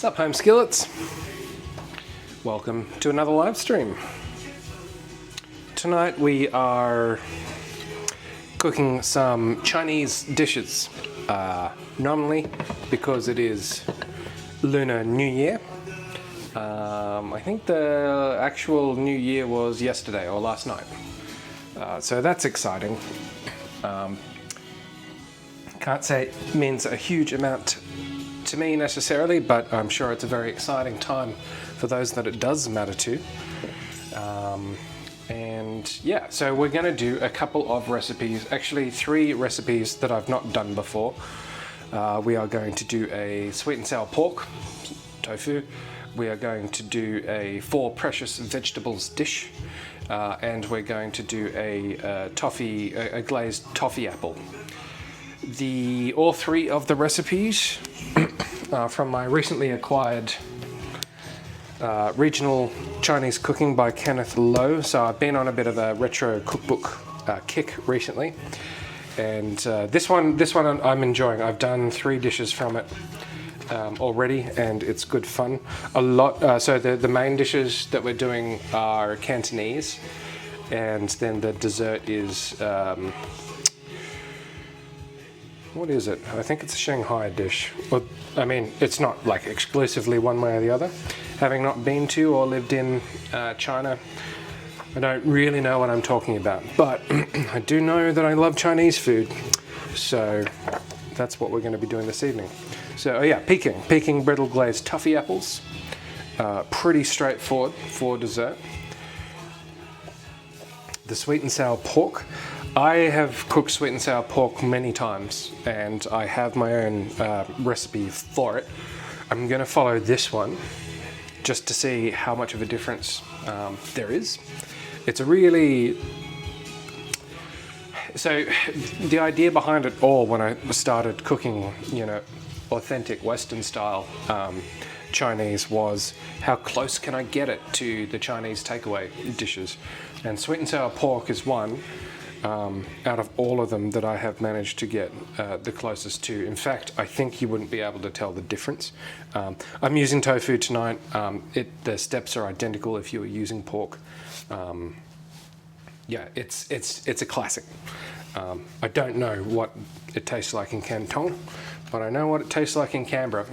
Sup home skillets, welcome to another live stream. Tonight we are cooking some Chinese dishes, nominally because it is Lunar New Year. I think the actual New Year was yesterday or last night, so that's exciting. Can't say it means a huge amount to me necessarily, but I'm sure it's a very exciting time for those that it does matter to. And yeah, so we're going to do a couple of recipes, actually 3 recipes that I've not done before. We are going to do a sweet and sour pork, tofu. We are going to do a 4 precious vegetables dish, and we're going to do a glazed toffee apple. All 3 of the recipes are from my recently acquired Regional Chinese Cooking by Kenneth. So I've been on a bit of a retro cookbook kick recently, and this one I'm enjoying. I've done 3 dishes from it already, and it's good fun. So the main dishes that we're doing are Cantonese, and then the dessert is what is it? I think it's a Shanghai dish. Well, I mean, it's not like exclusively one way or the other. Having not been to or lived in China, I don't really know what I'm talking about. But I do know that I love Chinese food. So that's what we're going to be doing this evening. So yeah, Peking Brittle Glazed Toffee Apples. Pretty straightforward for dessert. The sweet and sour pork. I have cooked sweet and sour pork many times, and I have my own recipe for it. I'm going to follow this one just to see how much of a difference there is. It's a really... So the idea behind it all when I started cooking, authentic Western style Chinese was how close can I get it to the Chinese takeaway dishes. And sweet and sour pork is one out of all of them that I have managed to get the closest to. In fact, I think you wouldn't be able to tell the difference. I'm using tofu tonight. The steps are identical if you were using pork. Yeah, it's a classic. I don't know what it tastes like in Canton, but I know what it tastes like in Canberra.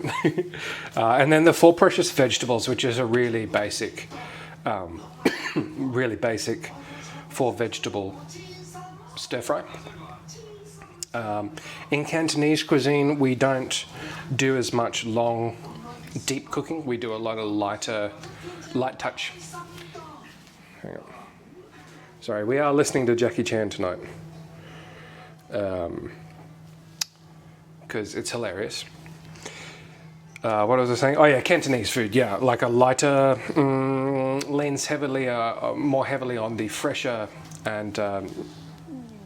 And then the 4 precious vegetables, which is a really basic 4 vegetable stir fry. In Cantonese cuisine, we don't do as much long, deep cooking. We do a lot of light touch. Hang on. Sorry, we are listening to Jackie Chan tonight, because it's hilarious. What was I saying? Oh yeah, Cantonese food. Yeah, like a lighter, leans more heavily on the fresher and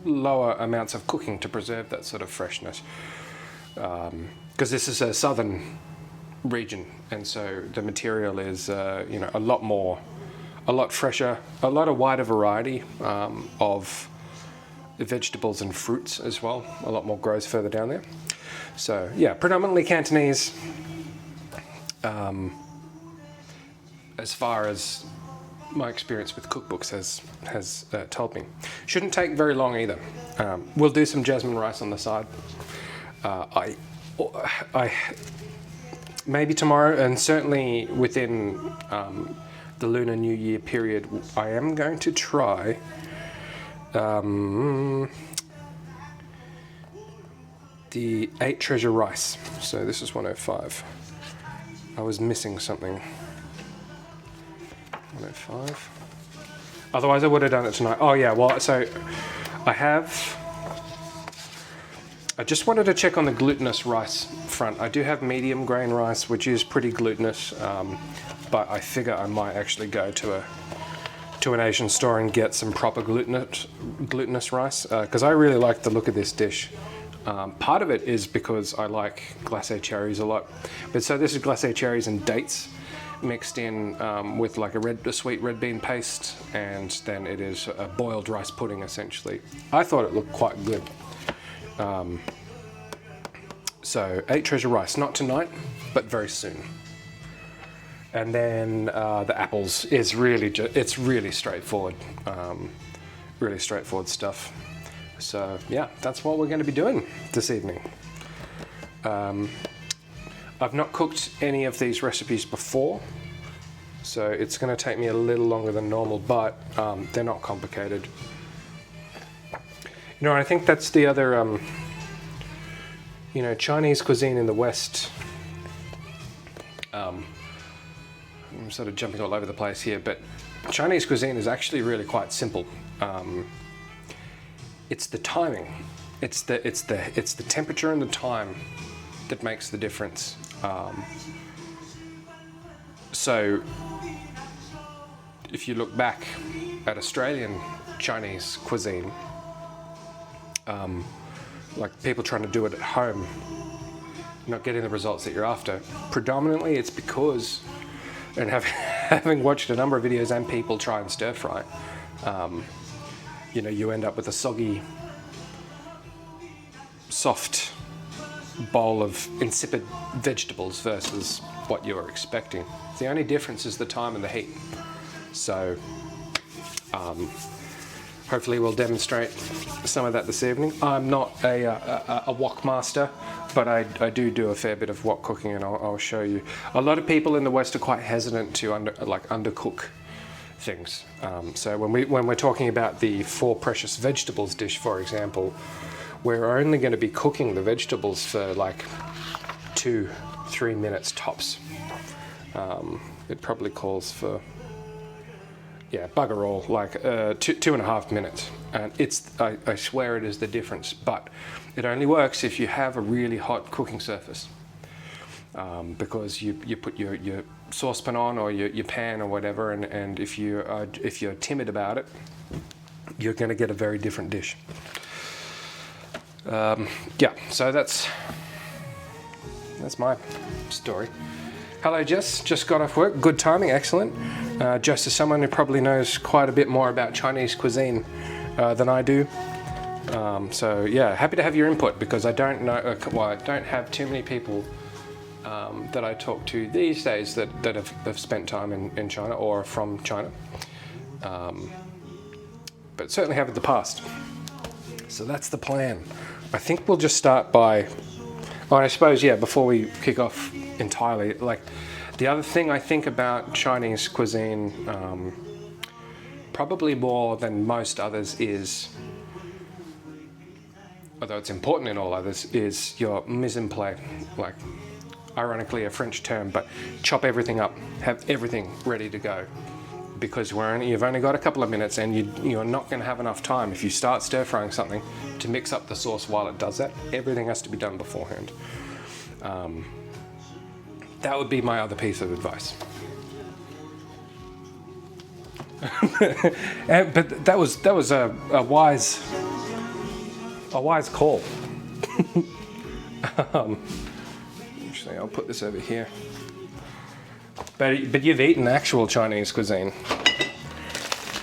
lower amounts of cooking to preserve that sort of freshness. Because this is a southern region, and so the material is a lot fresher, a lot of wider variety of vegetables and fruits as well. A lot more grows further down there. So yeah, predominantly Cantonese. As far as my experience with cookbooks has told me. Shouldn't take very long either. We'll do some jasmine rice on the side. I maybe tomorrow, and certainly within the Lunar New Year period, I am going to try the 8 treasure rice. So this is 105. I was missing something. 105. Otherwise I would have done it tonight. Oh yeah, well, so I just wanted to check on the glutinous rice front. I do have medium grain rice, which is pretty glutinous, but I figure I might actually go to an Asian store and get some proper glutinous rice, because I really like the look of this dish. Part of it is because I like glacé cherries a lot, but so this is glacé cherries and dates mixed in with like a sweet red bean paste, and then it is a boiled rice pudding essentially. I thought it looked quite good. So 8 treasure rice, not tonight, but very soon. And then the apples is really it's really straightforward, really straightforward stuff. So yeah, that's what we're going to be doing this evening. I've not cooked any of these recipes before, so it's going to take me a little longer than normal, but they're not complicated. You know, I think that's the other, you know, Chinese cuisine in the West. I'm sort of jumping all over the place here, but Chinese cuisine is actually really quite simple. It's the timing, it's the temperature and the time that makes the difference. So if you look back at Australian Chinese cuisine, like people trying to do it at home, not getting the results that you're after, predominantly it's because, and having watched a number of videos and people try and stir fry, you know, you end up with a soggy, soft bowl of insipid vegetables versus what you were expecting. The only difference is the time and the heat. So hopefully we'll demonstrate some of that this evening. I'm not a wok master, but I do a fair bit of wok cooking, and I'll show you. A lot of people in the West are quite hesitant to undercook things. So when we're talking about the 4 precious vegetables dish, for example, we're only going to be cooking the vegetables for like 2-3 minutes tops. It probably calls for, yeah, bugger all, like 2.5 minutes. And I swear it is the difference, but it only works if you have a really hot cooking surface. Because you put your saucepan on, or your pan or whatever, and if you're timid about it, you're going to get a very different dish. Yeah, so that's my story. Hello, Jess. Just got off work. Good timing. Excellent. Jess is someone who probably knows quite a bit more about Chinese cuisine than I do. So yeah, happy to have your input, because I don't know. Well, I don't have too many people that I talk to these days that have spent time in China or are from China, but certainly have in the past. So that's the plan. I think we'll just start by, well, I suppose, yeah, before we kick off entirely, like the other thing I think about Chinese cuisine, probably more than most others, is, although it's important in all others, is your mise en place. Like, ironically a French term, but chop everything up, have everything ready to go, because you've only got a couple of minutes, and you're not going to have enough time if you start stir frying something to mix up the sauce while it does that. Everything has to be done beforehand. That would be my other piece of advice. But that was a wise call. Actually, I'll put this over here. But you've eaten actual Chinese cuisine.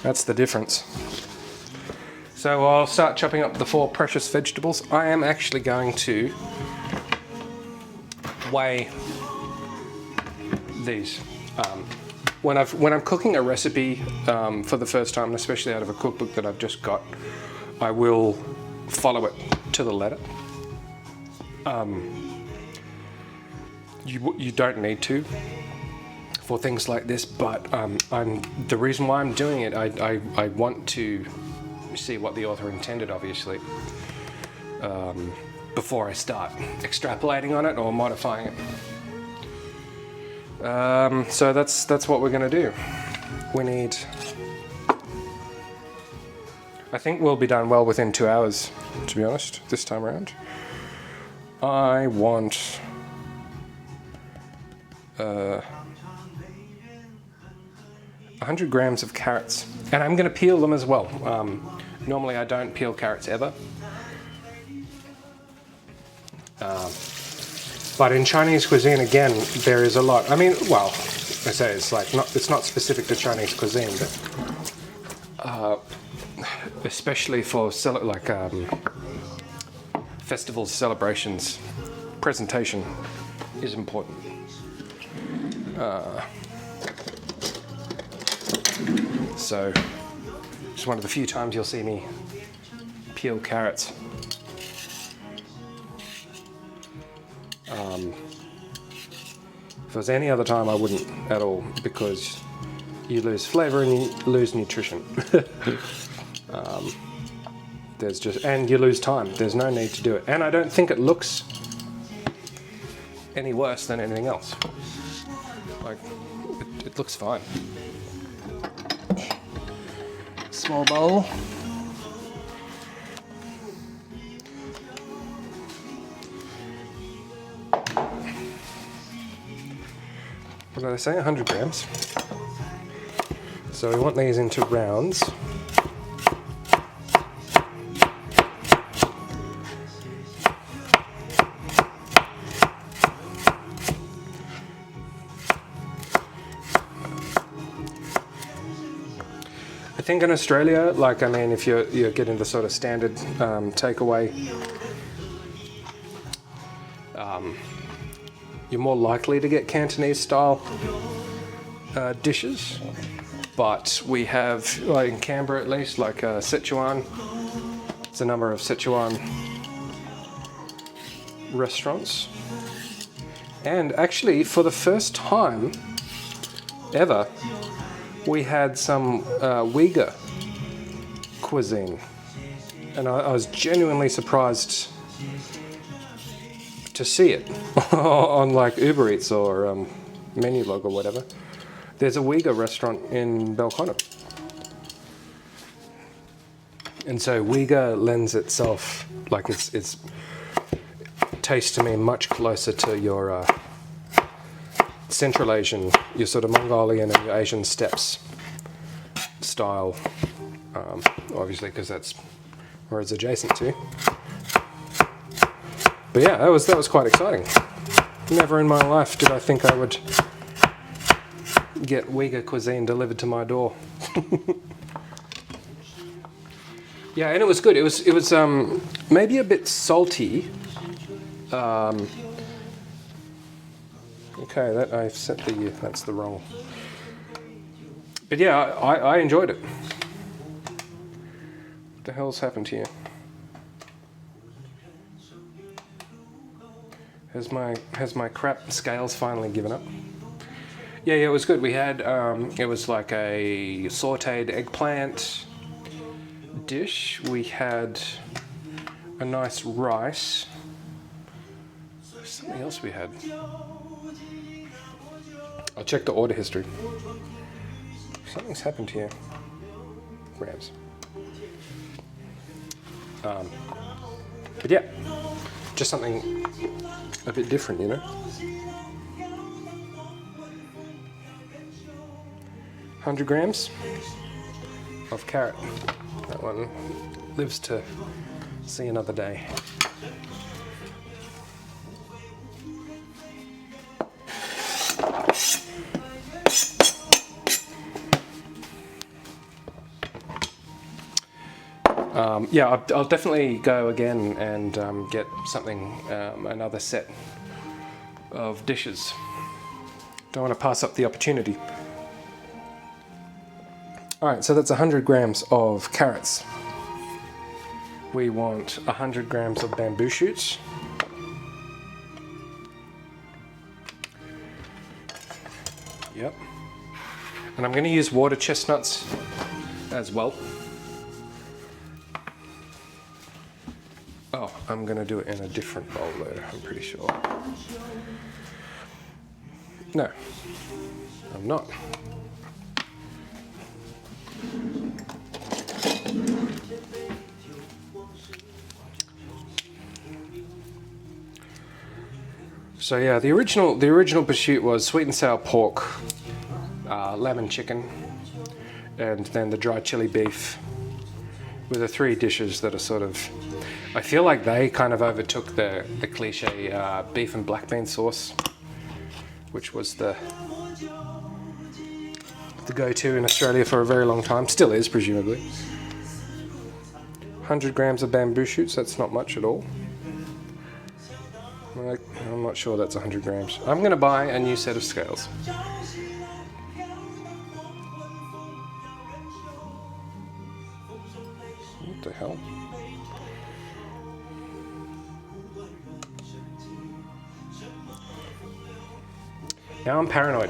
That's the difference. So I'll start chopping up the 4 precious vegetables. I am actually going to weigh these. When I'm cooking a recipe for the first time, especially out of a cookbook that I've just got, I will follow it to the letter. You don't need to for things like this, but the reason why I'm doing it, I want to see what the author intended, obviously, before I start extrapolating on it or modifying it. So that's what we're going to do. We need, I think we'll be done well within 2 hours, to be honest, this time around. I want 100 grams of carrots, and I'm going to peel them as well. Normally I don't peel carrots ever, but in Chinese cuisine, again, there is a lot. I mean, well, I say it's not specific to Chinese cuisine, but especially for festivals, celebrations, presentation is important. So it's one of the few times you'll see me peel carrots. If it was any other time, I wouldn't at all, because you lose flavor and you lose nutrition. And you lose time. There's no need to do it. And I don't think it looks any worse than anything else. Like, it looks fine. Small bowl. What did I say? 100 grams. So we want these into rounds. I think in Australia, like, I mean, if you're getting the sort of standard takeaway, you're more likely to get Cantonese style dishes. But we have, like in Canberra at least, like Sichuan. It's a number of Sichuan restaurants. And actually, for the first time ever, we had some Uyghur cuisine. And I was genuinely surprised to see it on like Uber Eats or Menulog or whatever. There's a Uyghur restaurant in Belconnen. And so Uyghur lends itself, like it's tastes to me much closer to your Central Asian, your sort of Mongolian and your Asian steppes style, obviously because that's where it's adjacent to. But yeah, that was quite exciting. Never in my life did I think I would get Uyghur cuisine delivered to my door. Yeah, and it was good. It was maybe a bit salty. Okay, that I've set that's the wrong. But yeah, I enjoyed it. What the hell's happened to you? Has my crap scales finally given up? Yeah, it was good. We had it was like a sautéed eggplant dish. We had a nice rice. There's something else we had. I'll check the order history. Something's happened here. Grams. But yeah, just something a bit different, you know. 100 grams of carrot. That one lives to see another day. Yeah, I'll definitely go again and get something, another set of dishes. Don't want to pass up the opportunity. Alright, so that's 100 grams of carrots. We want 100 grams of bamboo shoots. Yep. And I'm going to use water chestnuts as well. Oh, I'm going to do it in a different bowl though, I'm pretty sure. No, I'm not. So yeah, the original pursuit was sweet and sour pork, lamb and chicken, and then the dry chili beef, with the three dishes that are sort of, I feel like they kind of overtook the cliche beef and black bean sauce, which was the go-to in Australia for a very long time, still is presumably. 100 grams of bamboo shoots, that's not much at all. I'm not sure that's 100 grams. I'm going to buy a new set of scales. Now I'm paranoid.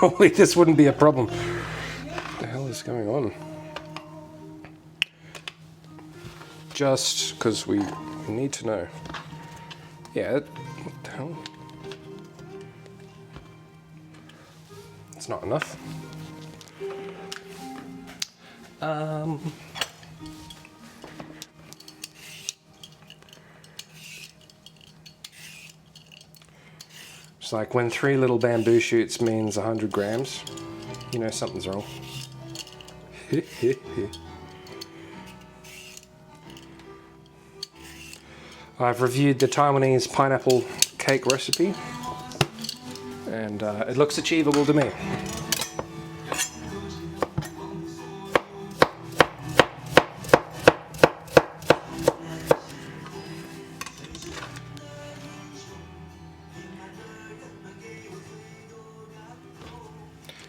Normally this wouldn't be a problem. What the hell is going on? Just because we need to know. Yeah, what the hell? It's not enough. It's like when 3 little bamboo shoots means 100 grams, you know something's wrong. I've reviewed the Taiwanese pineapple cake recipe, and it looks achievable to me.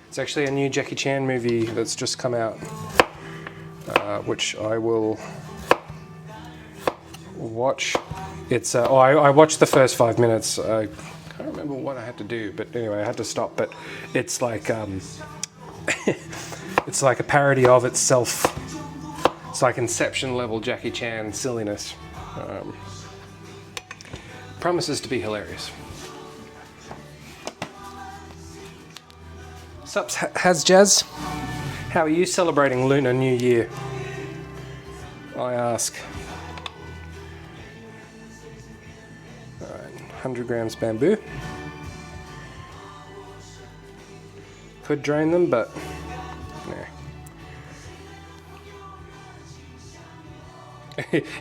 It's actually a new Jackie Chan movie that's just come out, which I will watch. It's I watched the first 5 minutes. I can't remember what I had to do, but anyway, I had to stop. But it's like it's like a parody of itself. It's like Inception level Jackie Chan silliness. Promises to be hilarious. Sups, Jazz? How are you celebrating Lunar New Year? I ask. Alright, 100 grams bamboo. Could drain them, but no.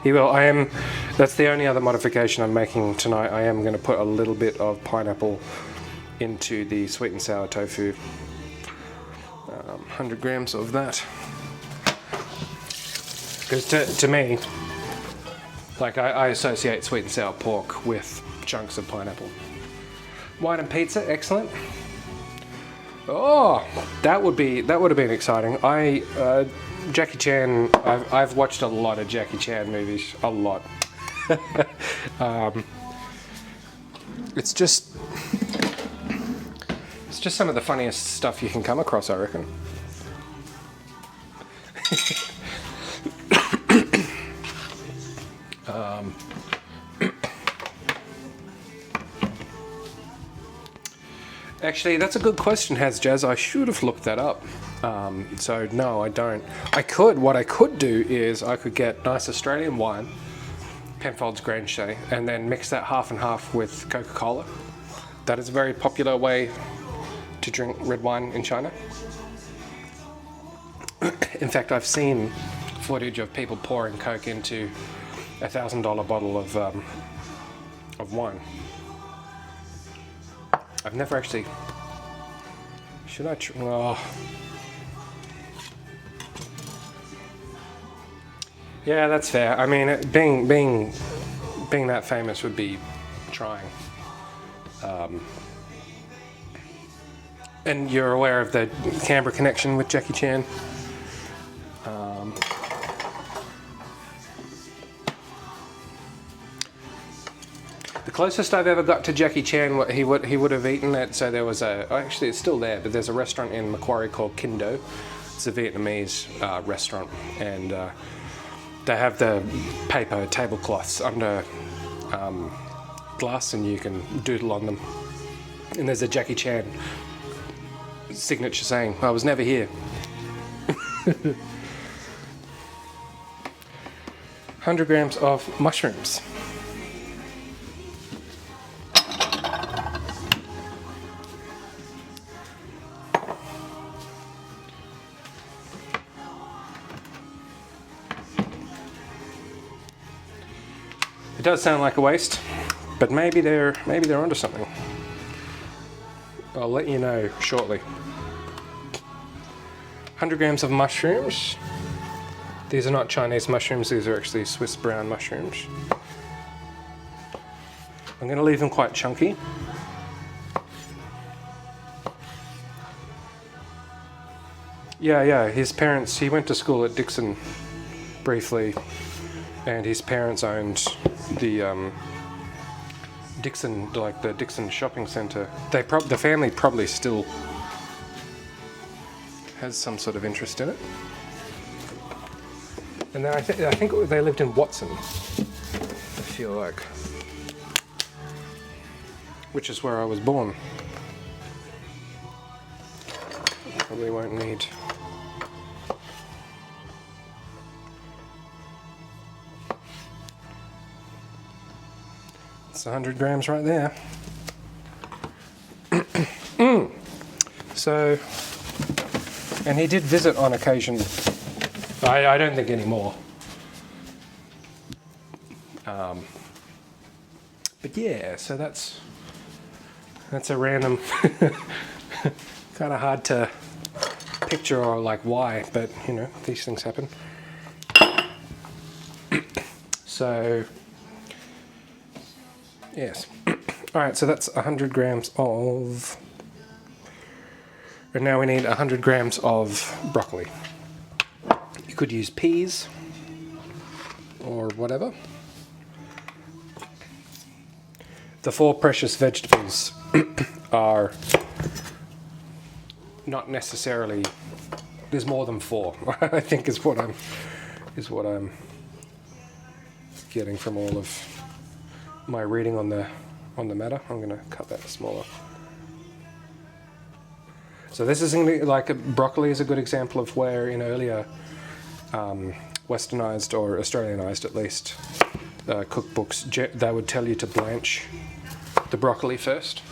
He will. That's the only other modification I'm making tonight. I am going to put a little bit of pineapple into the sweet and sour tofu. 100 grams of that. Because to me, like I associate sweet and sour pork with chunks of pineapple. Wine and pizza, excellent. Oh, that would have been exciting. Jackie Chan. I've watched a lot of Jackie Chan movies, a lot. It's just some of the funniest stuff you can come across, I reckon. Actually, that's a good question, Jazz. I should have looked that up. So no, I don't. What I could do is I could get nice Australian wine, Penfolds Grange, and then mix that half and half with Coca-Cola. That is a very popular way to drink red wine in China. In fact, I've seen footage of people pouring Coke into a $1,000 bottle of wine. I've never actually. Should I? Yeah, that's fair. I mean, being that famous would be trying. And you're aware of the Canberra connection with Jackie Chan. The closest I've ever got to Jackie Chan, he would have eaten it. So there was actually it's still there, but there's a restaurant in Macquarie called Kindo. It's a Vietnamese restaurant, and they have the paper tablecloths under glass, and you can doodle on them. And there's a Jackie Chan signature saying, "I was never here." 100 grams of mushrooms. It does sound like a waste, but maybe they're onto something. I'll let you know shortly. 100 grams of mushrooms. These are not Chinese mushrooms, these are actually Swiss brown mushrooms. I'm going to leave them quite chunky. Yeah, his parents, he went to school at Dixon briefly, and his parents owned the Dixon, like the Dixon shopping centre. The family probably still has some sort of interest in it. And then I think they lived in Watson, I feel like, which is where I was born. Probably won't need. It's 100 grams right there. So, and he did visit on occasion. I don't think anymore. But yeah, so that's a random, kind of hard to picture or like why, but you know, these things happen. So, yes. All right, so that's 100 grams of, and now we need 100 grams of broccoli. You could use peas or whatever. The 4 precious vegetables are not necessarily. There's more than 4. I think is what I'm getting from all of my reading on the matter. I'm going to cut that smaller. So this is like broccoli is a good example of where in earlier westernized or Australianized at least cookbooks they would tell you to blanch the broccoli first.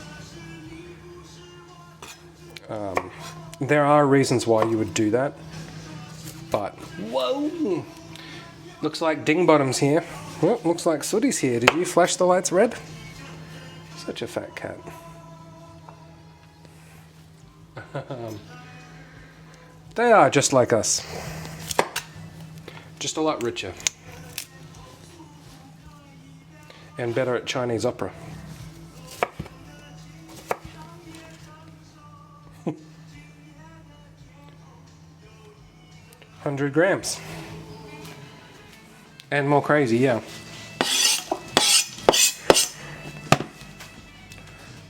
There are reasons why you would do that, but whoa, looks like Dingbottom's here. Well, looks like Sooty's here. Did you flash the lights red? Such a fat cat. They are just like us, just a lot richer and better at Chinese opera. 100 grams. And more crazy, yeah.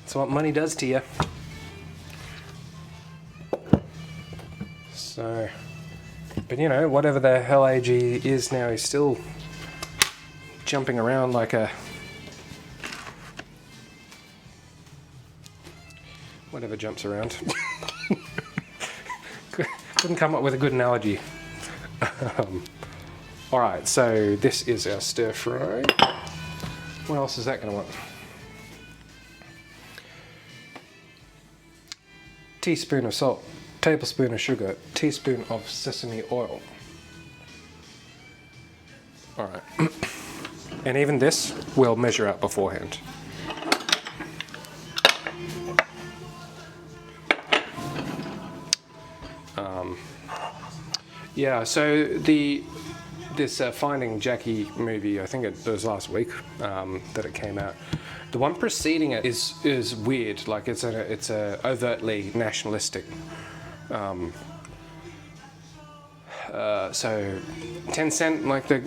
That's what money does to you. So, but you know, whatever the hell age he is now, he's still jumping around like a... whatever jumps around. Couldn't come up with a good analogy. Alright, so this is our stir fry. What else is that going to want? Teaspoon of salt, tablespoon of sugar, teaspoon of sesame oil. Alright. And even this we'll measure out beforehand. Yeah, so this Finding Jackie movie, I think it was last week that it came out. The one preceding it is weird. Like it's a overtly nationalistic. So Tencent, like the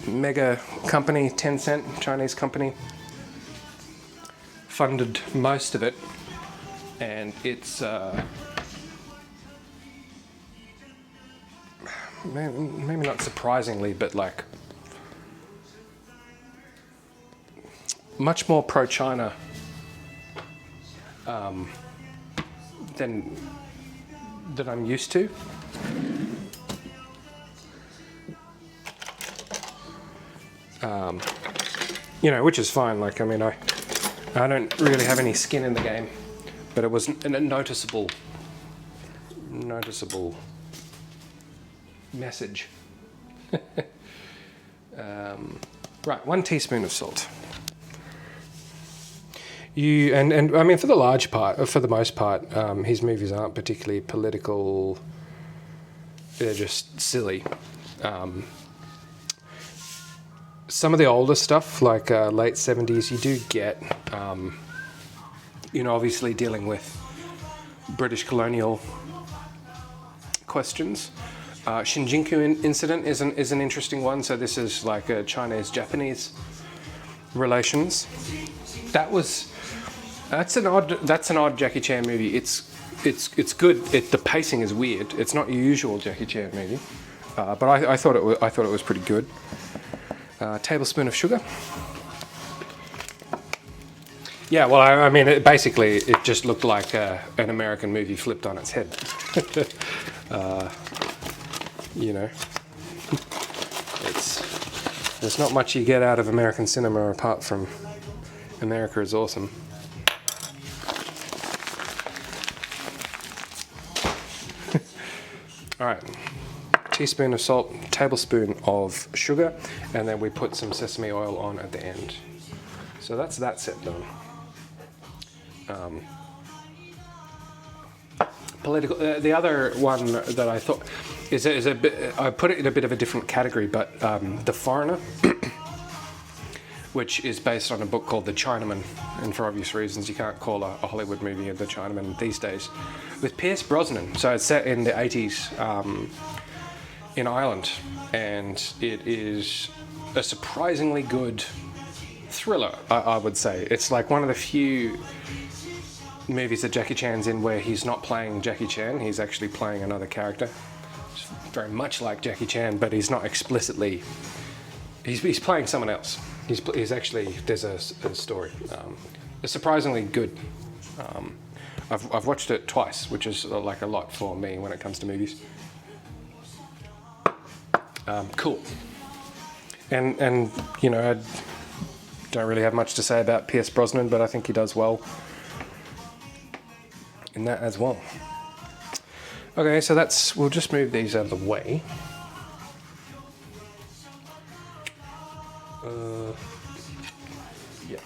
mega company, Tencent, Chinese company, funded most of it, and it's maybe not surprisingly, but like much more pro-China than I'm used to. You know, which is fine. Like, I mean, I don't really have any skin in the game, but it was a noticeable message. Right, 1 teaspoon of salt. And I mean, for the most part, his movies aren't particularly political. They're just silly. Some of the older stuff, like late 70s, you do get, you know, obviously dealing with British colonial questions. Shinjuku incident is an interesting one. So this is like a Chinese-Japanese Relations. That's an odd Jackie Chan movie. It's good. The pacing is weird. It's not your usual Jackie Chan movie, but I thought it was pretty good. Tablespoon of sugar. Yeah, well, I mean, it just looked like an American movie flipped on its head. You know, there's not much you get out of American cinema apart from America is awesome. All right, teaspoon of salt, tablespoon of sugar, and then we put some sesame oil on at the end. So that's that set done. Political. The other one that I thought is a bit. I put it in a bit of a different category, but The Foreigner, which is based on a book called The Chinaman, and for obvious reasons you can't call a Hollywood movie The Chinaman these days, with Pierce Brosnan. So it's set in the 80s in Ireland, and it is a surprisingly good thriller, I would say. It's like one of the few movies that Jackie Chan's in where he's not playing Jackie Chan, he's actually playing another character. It's very much like Jackie Chan, but he's not explicitly... He's playing someone else. He's actually... There's a story. It's surprisingly good. I've watched it twice, which is like a lot for me when it comes to movies. Cool. And you know, I don't really have much to say about Pierce Brosnan, but I think he does well in that as well. Okay, so we'll just move these out of the way. Yeah.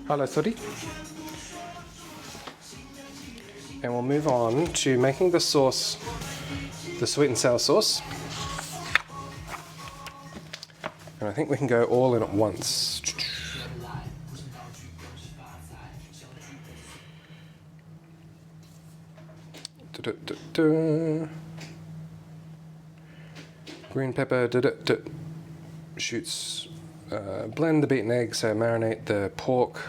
Hello, sorry. And we'll move on to making the sauce, the sweet and sour sauce. And I think we can go all in at once. Green pepper, shoots, blend the beaten egg, so marinate the pork,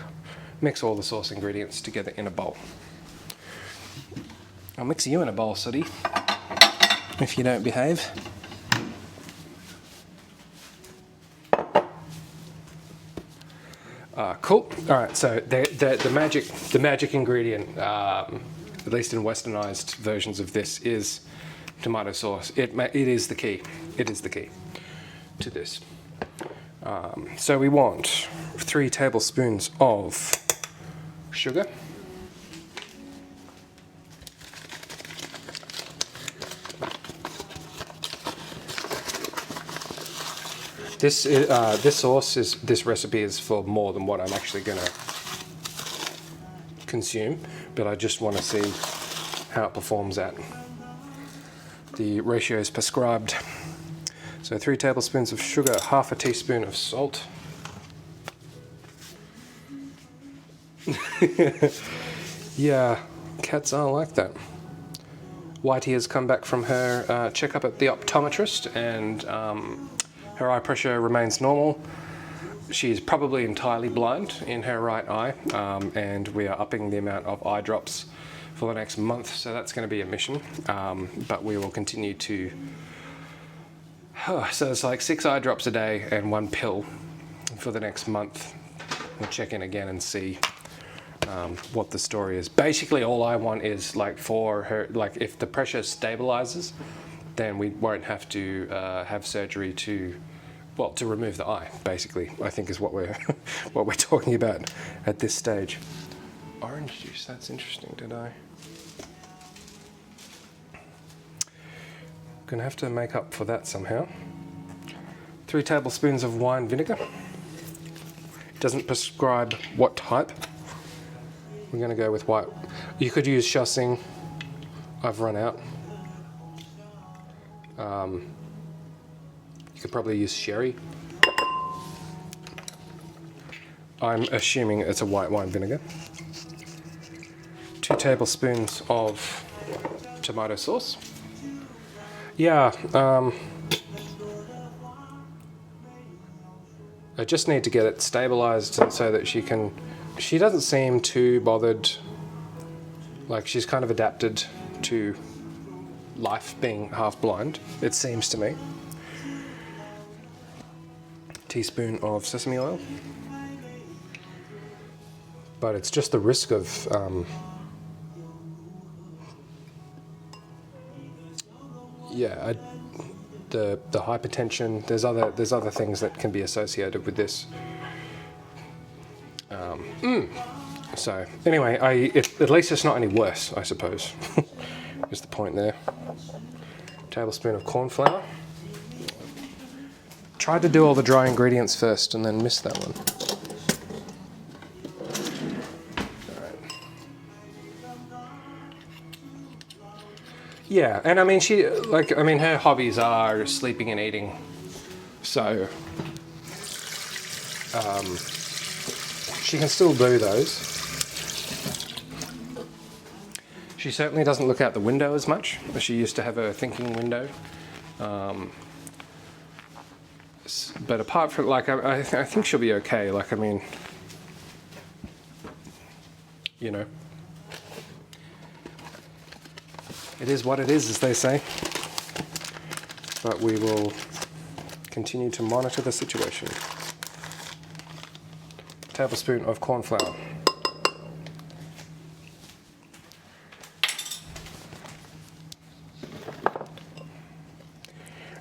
mix all the sauce ingredients together in a bowl. I'll mix you in a bowl, Sooty, if you don't behave. Cool. All right. So the magic ingredient, at least in westernized versions of this, is tomato sauce. It is the key. It is the key to this. So we want 3 tablespoons of sugar. This recipe is for more than what I'm actually going to consume, but I just want to see how it performs at the ratios prescribed. So 3 tablespoons of sugar, half a teaspoon of salt. Yeah, cats are like that. Whitey has come back from her checkup at the optometrist, and her eye pressure remains normal. She's probably entirely blind in her right eye, and we are upping the amount of eye drops for the next month, so that's going to be a mission. But we will continue to... so it's like 6 eye drops a day and 1 pill for the next month. We'll check in again and see what the story is. Basically, all I want is like for her, like if the pressure stabilizes, then we won't have to have surgery to remove the eye, basically, I think is what we're what we're talking about at this stage. Orange juice, that's interesting, did I? Gonna have to make up for that somehow. 3 tablespoons of wine vinegar. Doesn't prescribe what type. We're gonna go with white. You could use Shaoxing. I've run out. You could probably use sherry. I'm assuming it's a white wine vinegar. 2 tablespoons of tomato sauce. Yeah, I just need to get it stabilized and so that she doesn't seem too bothered. Like, she's kind of adapted to life being half blind, it seems to me. Teaspoon of sesame oil. But it's just the risk of the hypertension. There's other things that can be associated with this. So anyway, at least it's not any worse, I suppose. Is the point there. Tablespoon of corn flour. Tried to do all the dry ingredients first and then missed that one. Yeah, and I mean, her hobbies are sleeping and eating, so she can still do those. She certainly doesn't look out the window as much as she used to have a thinking window. But apart from, like, I think she'll be okay. Like, I mean, you know. It is what it is, as they say. But we will continue to monitor the situation. Tablespoon of corn flour.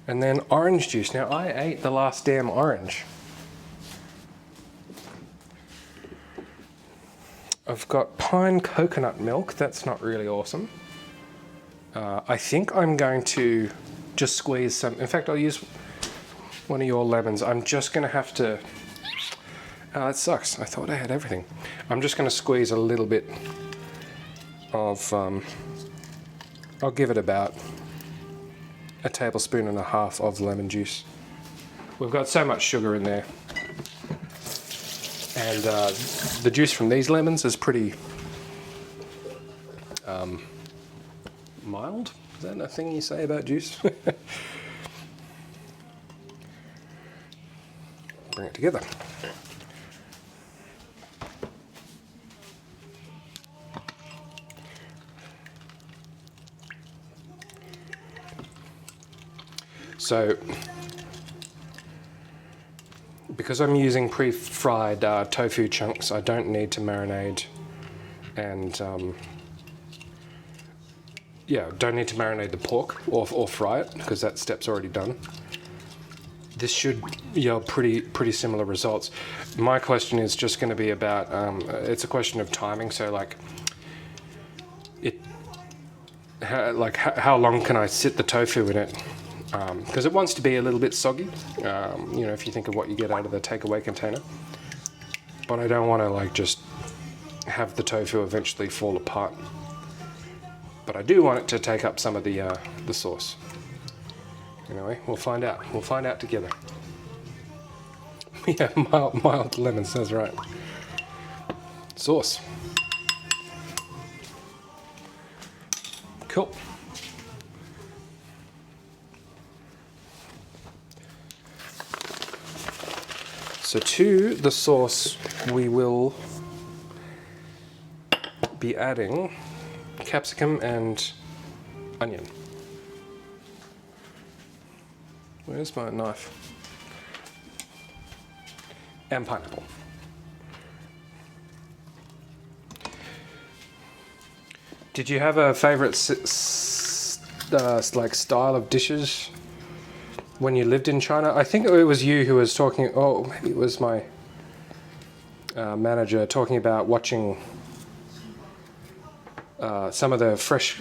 And then orange juice. Now, I ate the last damn orange. I've got pine coconut milk. That's not really awesome. I think I'm going to just squeeze some. In fact, I'll use one of your lemons. I'm just going to have to. Oh, that sucks. I thought I had everything. I'm just going to squeeze a little bit of. I'll give it about a tablespoon and a half of lemon juice. We've got so much sugar in there. And the juice from these lemons is pretty mild. Is that a thing you say about juice? Bring it together. So, because I'm using pre-fried tofu chunks, I don't need to marinate and don't need to marinate the pork or fry it because that step's already done. This should yield pretty similar results. My question is just going to be about it's a question of timing. So how long can I sit the tofu in it? Because it wants to be a little bit soggy. If you think of what you get out of the takeaway container. But I don't want to just have the tofu eventually fall apart. But I do want it to take up some of the sauce. Anyway, we'll find out. We'll find out together. Yeah, mild lemon sounds right. Sauce. Cool. So to the sauce, we will be adding capsicum and onion. Where's my knife? And pineapple. Did you have a favorite style of dishes when you lived in China? I think it was you who was talking. Oh, maybe it was my manager talking about watching some of the fresh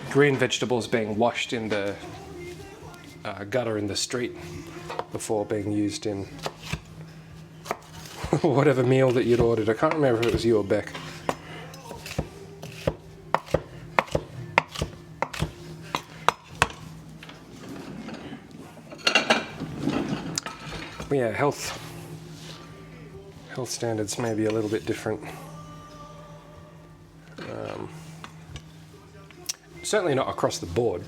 green vegetables being washed in the gutter in the street before being used in whatever meal that you'd ordered. I can't remember if it was you or Beck. But yeah, health standards may be a little bit different. Certainly not across the board.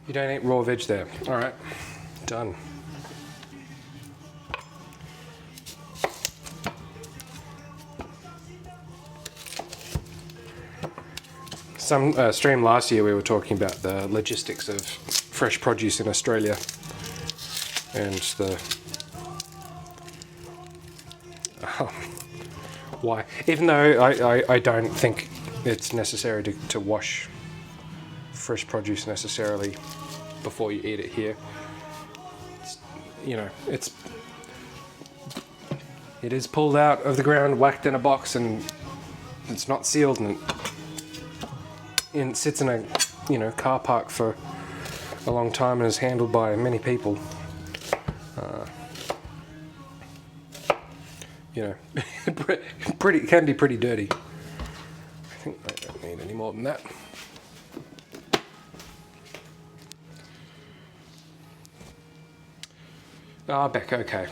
You don't eat raw veg there. All right, done. Some stream last year we were talking about the logistics of fresh produce in Australia and the why. Even though I don't think it's necessary to wash fresh produce necessarily before you eat it here. It is pulled out of the ground, whacked in a box, and it's not sealed, and it sits in a car park for a long time and is handled by many people. It can be pretty dirty. I think I don't need any more than that. Beck, okay.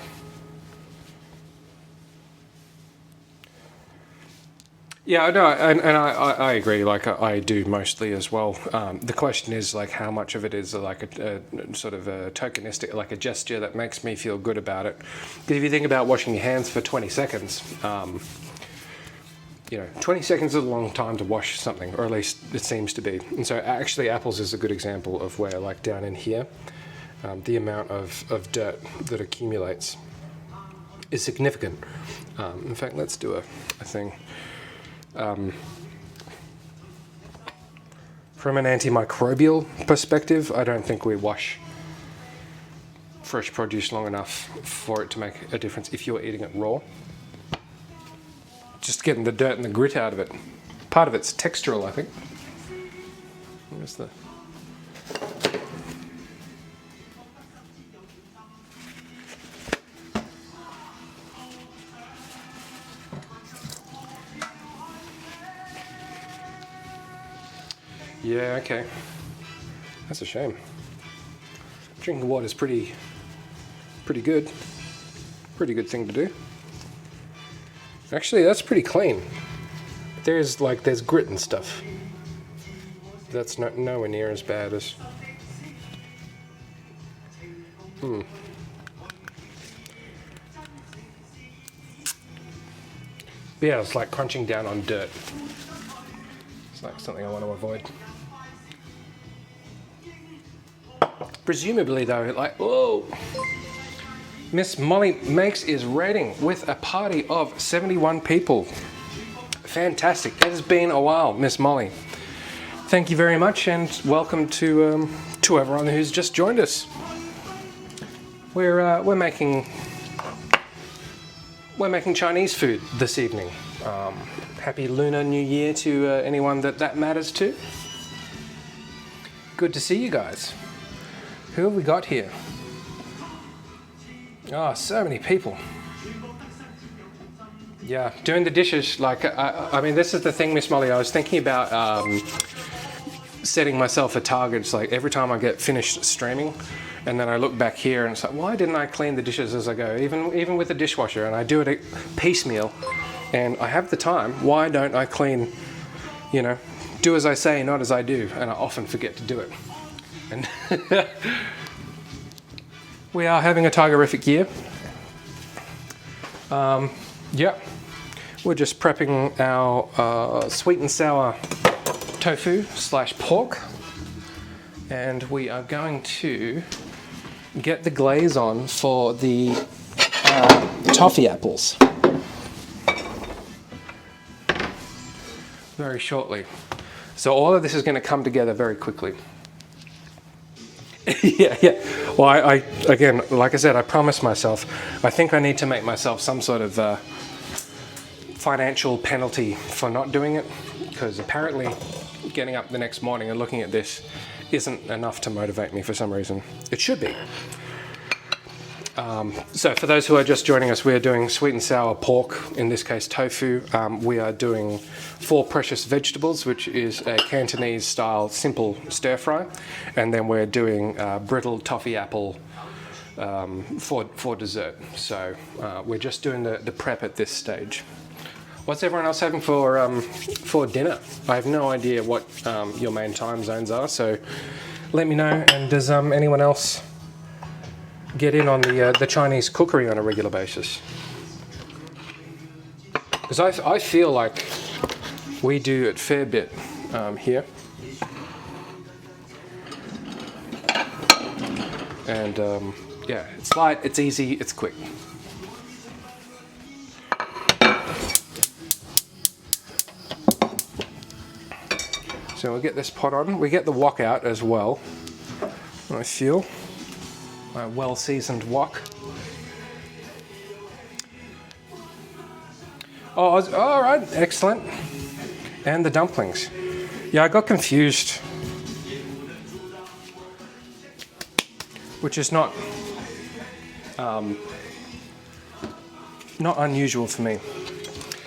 Yeah, no, and I agree. Like I do mostly as well. The question is like how much of it is like a sort of a tokenistic, like a gesture that makes me feel good about it. Because if you think about washing your hands for 20 seconds, 20 seconds is a long time to wash something, or at least it seems to be. And so actually, apples is a good example of where, like down in here, the amount of dirt that accumulates is significant. In fact, let's do a thing. From an antimicrobial perspective, I don't think we wash fresh produce long enough for it to make a difference if you're eating it raw. Just getting the dirt and the grit out of it. Part of it's textural, I think. Where's the... Yeah, okay. That's a shame. Drinking water is pretty good. Pretty good thing to do. Actually, that's pretty clean. There's grit and stuff. That's nowhere near as bad as... But yeah, it's like crunching down on dirt. It's like something I want to avoid. Presumably though, like, whoa! Miss Molly Makes is raiding with a party of 71 people. Fantastic. It has been a while, Miss Molly. Thank you very much, and welcome to everyone who's just joined us. We're making Chinese food this evening. Happy Lunar New Year to anyone that matters to. Good to see you guys. Who have we got here? Oh, so many people. Yeah, doing the dishes, like, I mean, this is the thing, Miss Molly, I was thinking about setting myself a target. It's like every time I get finished streaming, and then I look back here and it's like, why didn't I clean the dishes as I go? Even with the dishwasher, and I do it piecemeal, and I have the time. Why don't I clean, do as I say, not as I do, and I often forget to do it. And we are having a tigerific year. Yeah, we're just prepping our sweet and sour tofu / pork, and we are going to get the glaze on for the toffee apples very shortly. So all of this is going to come together very quickly. Yeah. Well, I again, like I said, I promised myself, I think I need to make myself some sort of financial penalty for not doing it, because apparently getting up the next morning and looking at this isn't enough to motivate me for some reason. It should be. So for those who are just joining us, we are doing sweet and sour pork, in this case tofu. We are doing 4 precious vegetables, which is a Cantonese style simple stir fry. And then we're doing brittle toffee apple for dessert. So we're just doing the prep at this stage. What's everyone else having for dinner? I have no idea what your main time zones are, so let me know. And does anyone else get in on the Chinese cookery on a regular basis? Because I feel like we do it a fair bit here. And yeah, it's light, it's easy, it's quick. So we'll get this pot on. We get the wok out as well, I feel. My well-seasoned wok. Oh, all right, excellent. And the dumplings. Yeah, I got confused. Which is not unusual for me.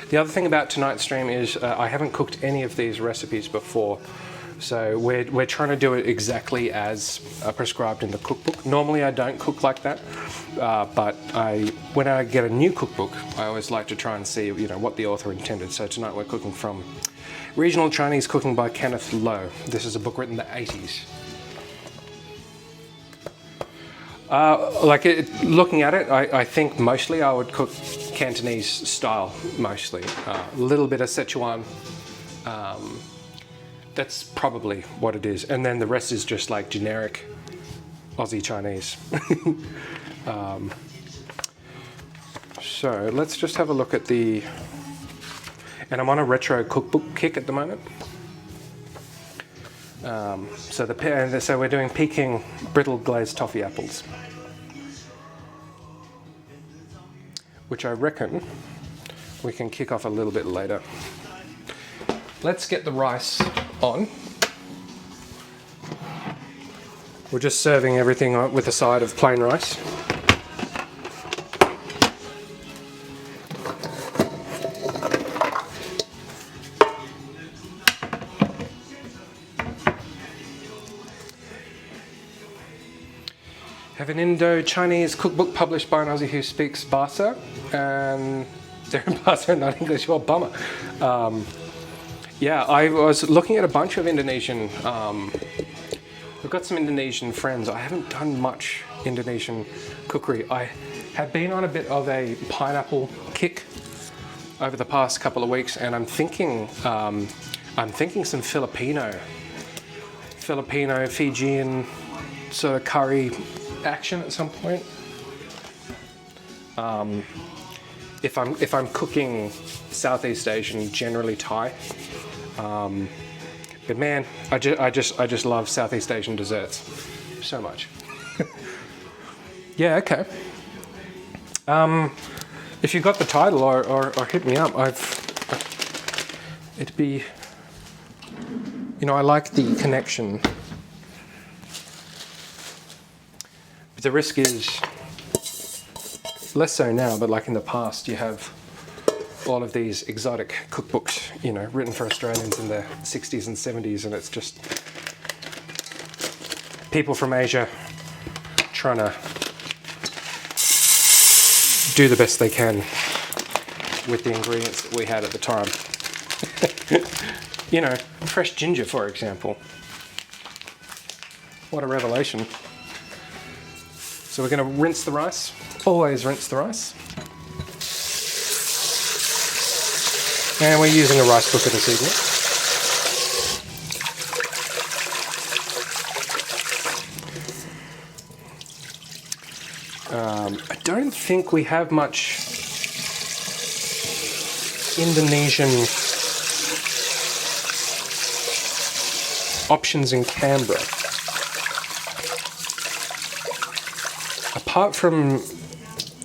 The other thing about tonight's stream is I haven't cooked any of these recipes before, so we're trying to do it exactly as prescribed in the cookbook. Normally I don't cook like that, but when I get a new cookbook, I always like to try and see what the author intended. So tonight we're cooking from Regional Chinese Cooking by Kenneth. This is a book written in the 80s. Looking at it, I think mostly I would cook Cantonese style, mostly. A little bit of Sichuan, that's probably what it is. And then the rest is just like generic Aussie Chinese. So let's just have a look at the, and I'm on a retro cookbook kick at the moment. So we're doing Peking Brittle Glazed Toffee Apples, which I reckon we can kick off a little bit later. Let's get the rice on. We're just serving everything with a side of plain rice. Have an Indo-Chinese cookbook published by an Aussie who speaks Bahasa, and they're in Bahasa, not English. Well, bummer. Yeah, I was looking at a bunch of Indonesian. We've got some Indonesian friends. I haven't done much Indonesian cookery. I have been on a bit of a pineapple kick over the past couple of weeks, and I'm thinking some Filipino, Fijian sort of curry action at some point. If I'm cooking Southeast Asian, generally Thai. But man, I just love Southeast Asian desserts so much. Yeah, okay. If you got the title or hit me up, it'd be, I like the connection. But the risk is less so now, but like in the past, you have all of these exotic cookbooks, written for Australians in the 60s and 70s, and it's just people from Asia trying to do the best they can with the ingredients that we had at the time. Fresh ginger, for example. What a revelation. So we're going to rinse the rice. Always rinse the rice. And we're using a rice cooker this evening. I don't think we have much Indonesian options in Canberra. Apart from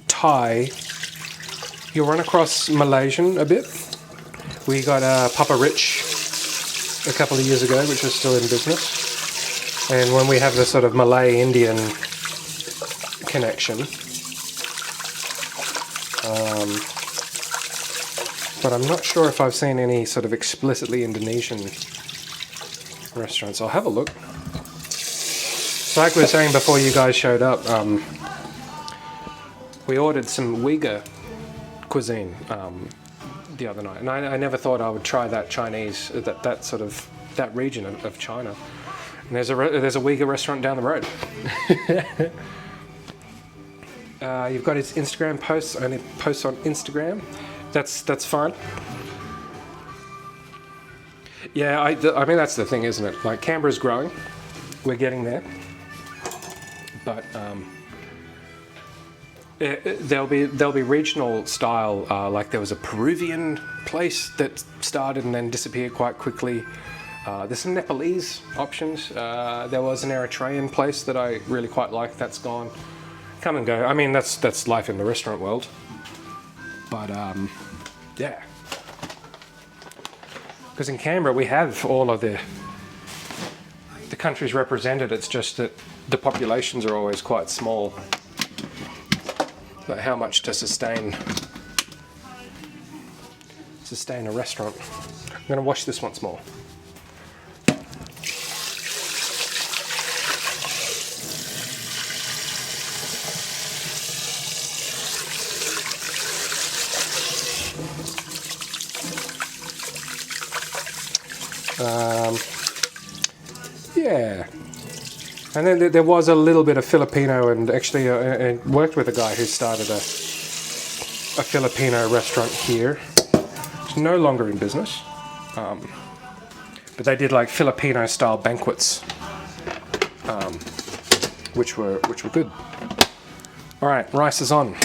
Thai, you'll run across Malaysian a bit. We got Papa Rich a couple of years ago, which was still in business. And when we have the sort of Malay-Indian connection. But I'm not sure if I've seen any sort of explicitly Indonesian restaurants. I'll have a look. So like we were saying before you guys showed up, we ordered some Uyghur cuisine the other night, and I never thought I would try that Chinese, that region of China. And there's a Uyghur restaurant down the road. You've got his Instagram posts, only posts on Instagram. That's fine. Yeah, I mean that's the thing, isn't it? Like Canberra's growing, we're getting there, but there'll be regional style. Like there was a Peruvian place that started and then disappeared quite quickly. There's some Nepalese options. There was an Eritrean place that I really quite like. That's gone. Come and go. I mean that's life in the restaurant world. But yeah. Because in Canberra we have all of the countries represented. It's just that the populations are always quite small. Like how much to sustain a restaurant. I'm going to wash this once more. Yeah, and then there was a little bit of Filipino, and actually I worked with a guy who started a Filipino restaurant here. It's no longer in business, but they did like Filipino style banquets, which were good. All right, rice is on.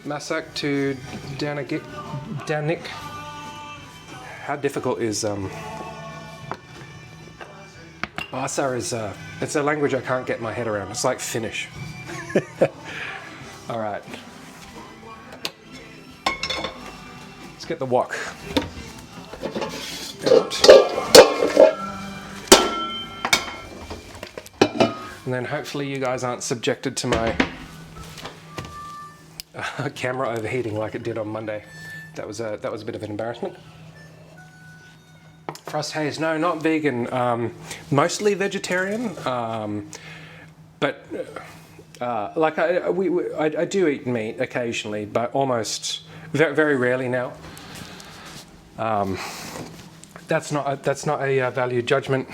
Masak to Danik. How difficult is Basa is it's a language I can't get my head around. It's like Finnish. All right. Let's get the wok out. And then hopefully you guys aren't subjected to my camera overheating like it did on Monday. That was a bit of an embarrassment. Frost haze, no, not vegan. Mostly vegetarian, but like I do eat meat occasionally, but almost very, very rarely now. That's not a value judgment.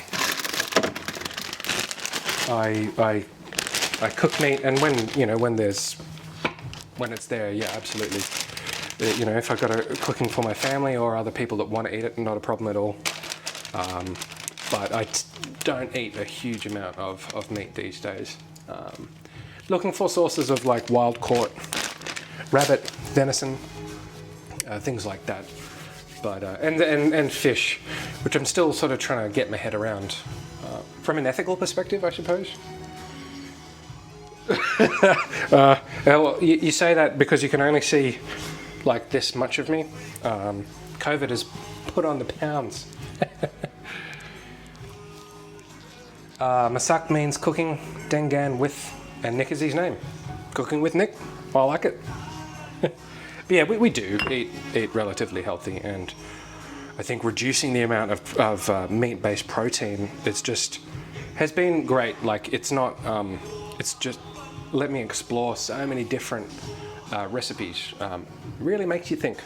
I cook meat, and when it's there, yeah, absolutely. If I've got cooking for my family or other people that want to eat it, not a problem at all. But I don't eat a huge amount of meat these days. Looking for sources of like wild caught rabbit, venison, things like that. But and fish, which I'm still sort of trying to get my head around from an ethical perspective, I suppose. Well, you say that because you can only see like this much of me. COVID has put on the pounds. Masak means cooking, Dengan with, and Nick is his name. Cooking with Nick. I like it. But yeah, we do eat relatively healthy, and I think reducing the amount of meat-based protein has been great. Like it's not. It's just let me explore so many different recipes. Really makes you think.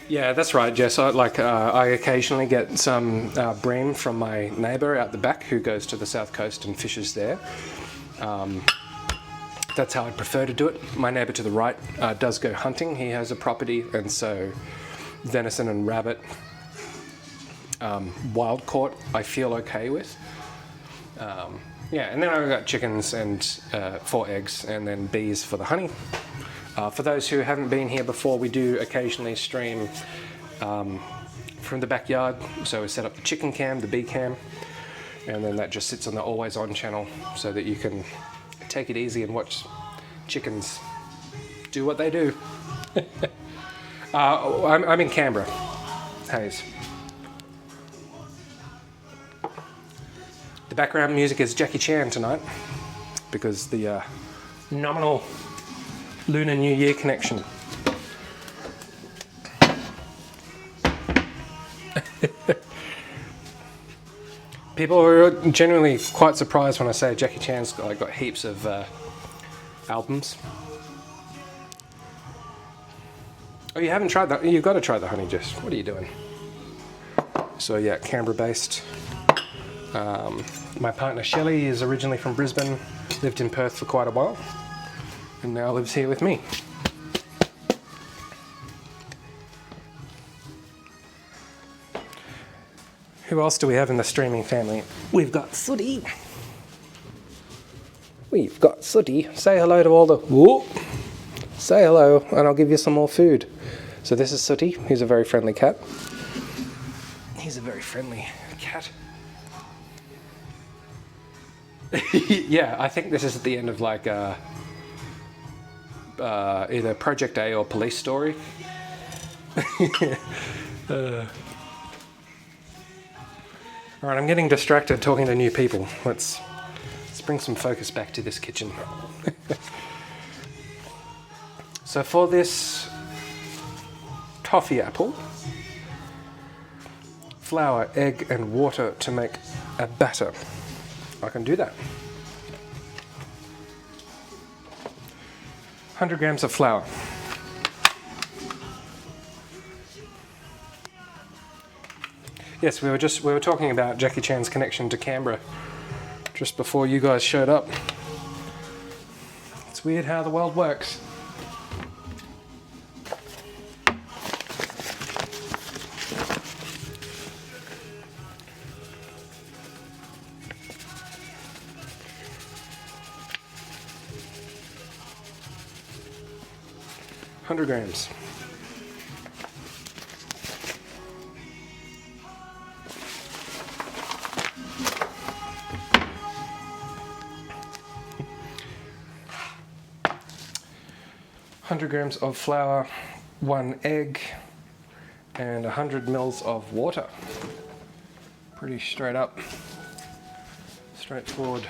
Yeah, that's right, Jess. I occasionally get some bream from my neighbour out the back who goes to the south coast and fishes there. That's how I prefer to do it. My neighbour to the right does go hunting. He has a property, and so venison and rabbit, wild caught, I feel okay with. Yeah, and then I've got chickens and 4 eggs, and then bees for the honey. For those who haven't been here before, we do occasionally stream from the backyard. So we set up the chicken cam, the bee cam, and then that just sits on the always on channel so that you can take it easy and watch chickens do what they do. I'm in Canberra, Hayes. The background music is Jackie Chan tonight because the nominal Lunar New Year connection. People are genuinely quite surprised when I say Jackie Chan's got heaps of albums. Oh, you haven't tried that? You've got to try the honey, Jess. What are you doing? So yeah, Canberra-based. My partner Shelley is originally from Brisbane, lived in Perth for quite a while, and now lives here with me. Who else do we have in the streaming family? We've got Sooty. We've got Sooty. Say hello to all the... Whoa. Say hello, and I'll give you some more food. So this is Sooty. He's a very friendly cat. He's a very friendly cat. Yeah, I think this is at the end of like either Project A or Police Story. All right, I'm getting distracted talking to new people. Let's bring some focus back to this kitchen. So for this toffee apple, flour, egg and water to make a batter. I can do that. 100 grams of flour. Yes, we were talking about Jackie Chan's connection to Canberra just before you guys showed up. It's weird how the world works. $100 grams. Of flour, 1 egg, and 100 mils of water. Pretty straight up, straightforward.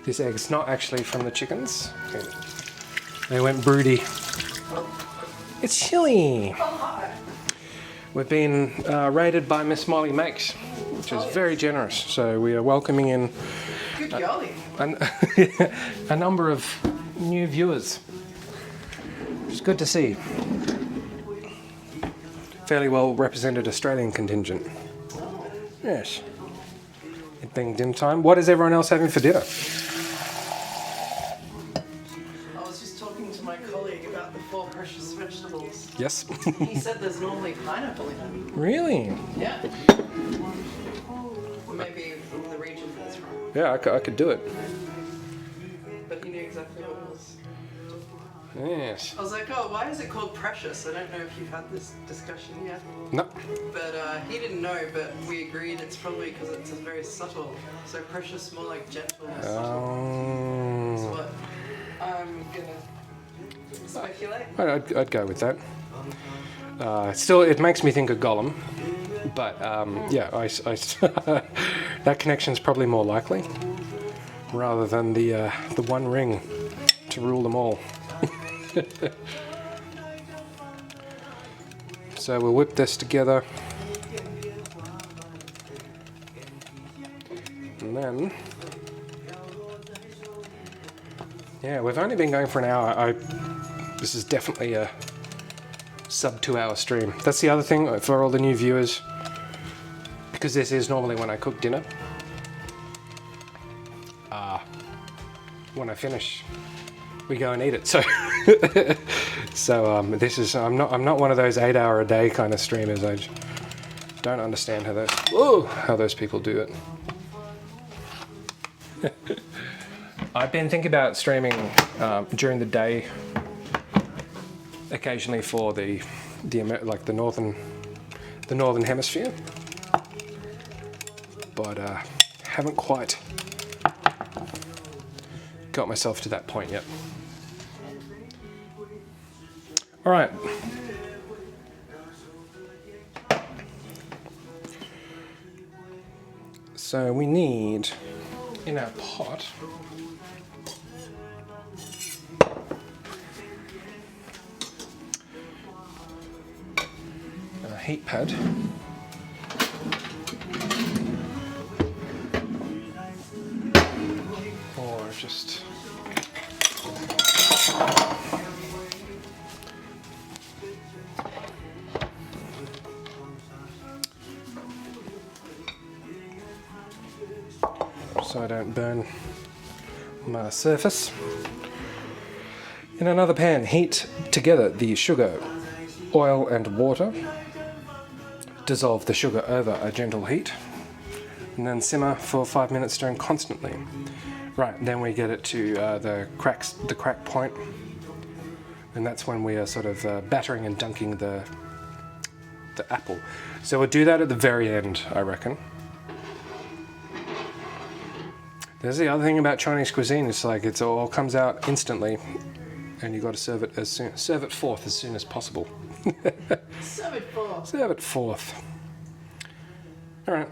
This egg's not actually from the chickens. They went broody. It's chilly. We've been raided by Miss Molly Makes, which is very generous. So we are welcoming in a number of new viewers. It's good to see. Fairly well represented Australian contingent. Yes. It being dinner time. What is everyone else having for dinner? I was just talking to my colleague about the 4 precious vegetables. Yes. He said there's normally pineapple in them. Really? Yeah. Maybe from the region that's from. Yeah, I could do it. But he knew exactly what it was. Yes. I was like, oh, why is it called precious? I don't know if you've had this discussion yet. No. But he didn't know, but we agreed it's probably because it's very subtle. So precious, more like gentleness. That's what I'm gonna speculate. I'd go with that. Still, it makes me think of Gollum. But yeah, that connection's probably more likely, rather than the one ring to rule them all. So we'll whip this together, and then yeah, we've only been going for an hour. This is definitely a sub 2 hour stream. That's the other thing for all the new viewers, because this is normally when I cook dinner. When I finish, we go and eat it. So this is I'm not one of those 8 hour a day kind of streamers. I don't understand how those people do it. I've been thinking about streaming during the day, occasionally for the northern hemisphere, but haven't quite got myself to that point yet. All right. So we need in our pot a heat pad. just... so I don't burn my surface. In another pan, heat together the sugar, oil and water. Dissolve the sugar over a gentle heat, and then simmer for 5 minutes, stirring constantly. Right, then we get it to the crack point, and that's when we are sort of battering and dunking the apple. So we'll do that at the very end, I reckon. There's the other thing about Chinese cuisine, it's like it all comes out instantly, and you've got to serve it forth as soon as possible. Serve it forth. Serve it forth. All right.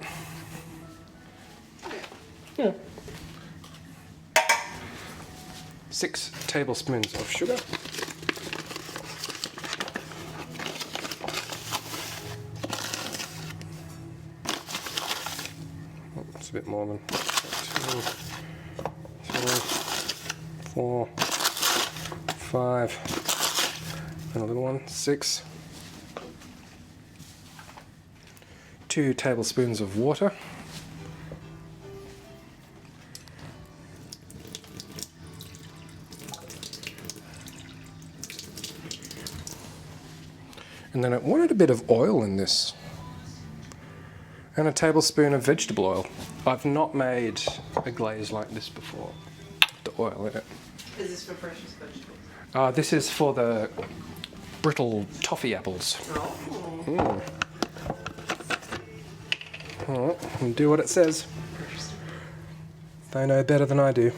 Yeah. 6 tablespoons of sugar. Oh, it's a bit more than 2, 3, 4, 5, and a little one, 6. 2 tablespoons of water. And then I wanted a bit of oil in this. And a tablespoon of vegetable oil. I've not made a glaze like this before. The oil in it. Is this for precious vegetables? This is for the brittle toffee apples. Oh. Alright, and do what it says. They know better than I do.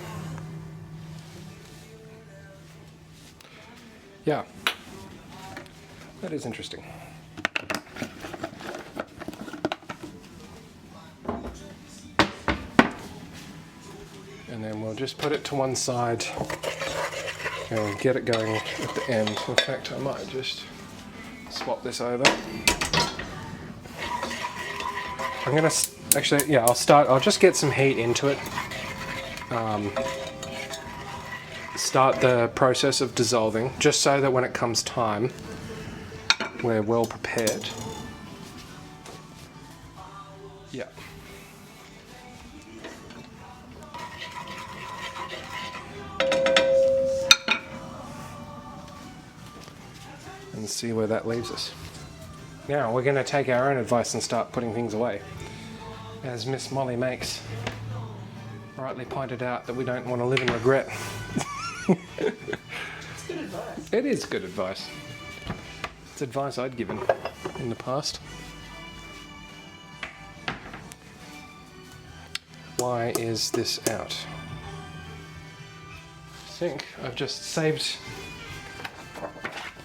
Yeah. That is interesting. And then we'll just put it to one side and get it going at the end. In fact, I might just swap this over. I'm gonna actually, yeah, I'll just get some heat into it. Start the process of dissolving, just so that when it comes time, we're well prepared. Yeah. And see where that leaves us. Now we're going to take our own advice and start putting things away. As Miss Molly Makes rightly pointed out, that we don't want to live in regret. It's good advice. It is good advice. It's advice I'd given in the past. Why is this out? I think I've just saved...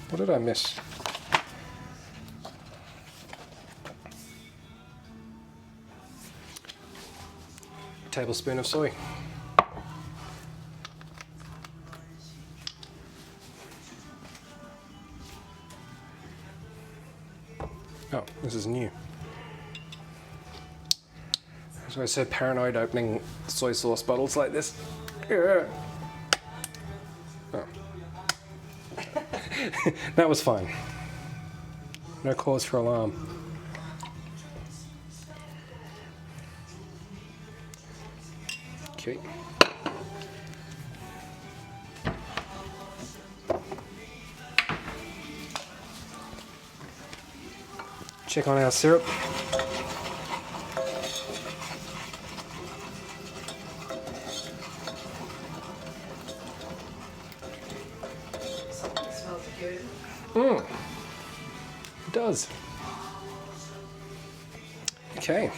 What did I miss? A tablespoon of soy. Oh, this is new. That's why I'm so paranoid opening soy sauce bottles like this. Oh. That was fine. No cause for alarm. Okay. Check on our syrup. Something smells good. It does. Okay.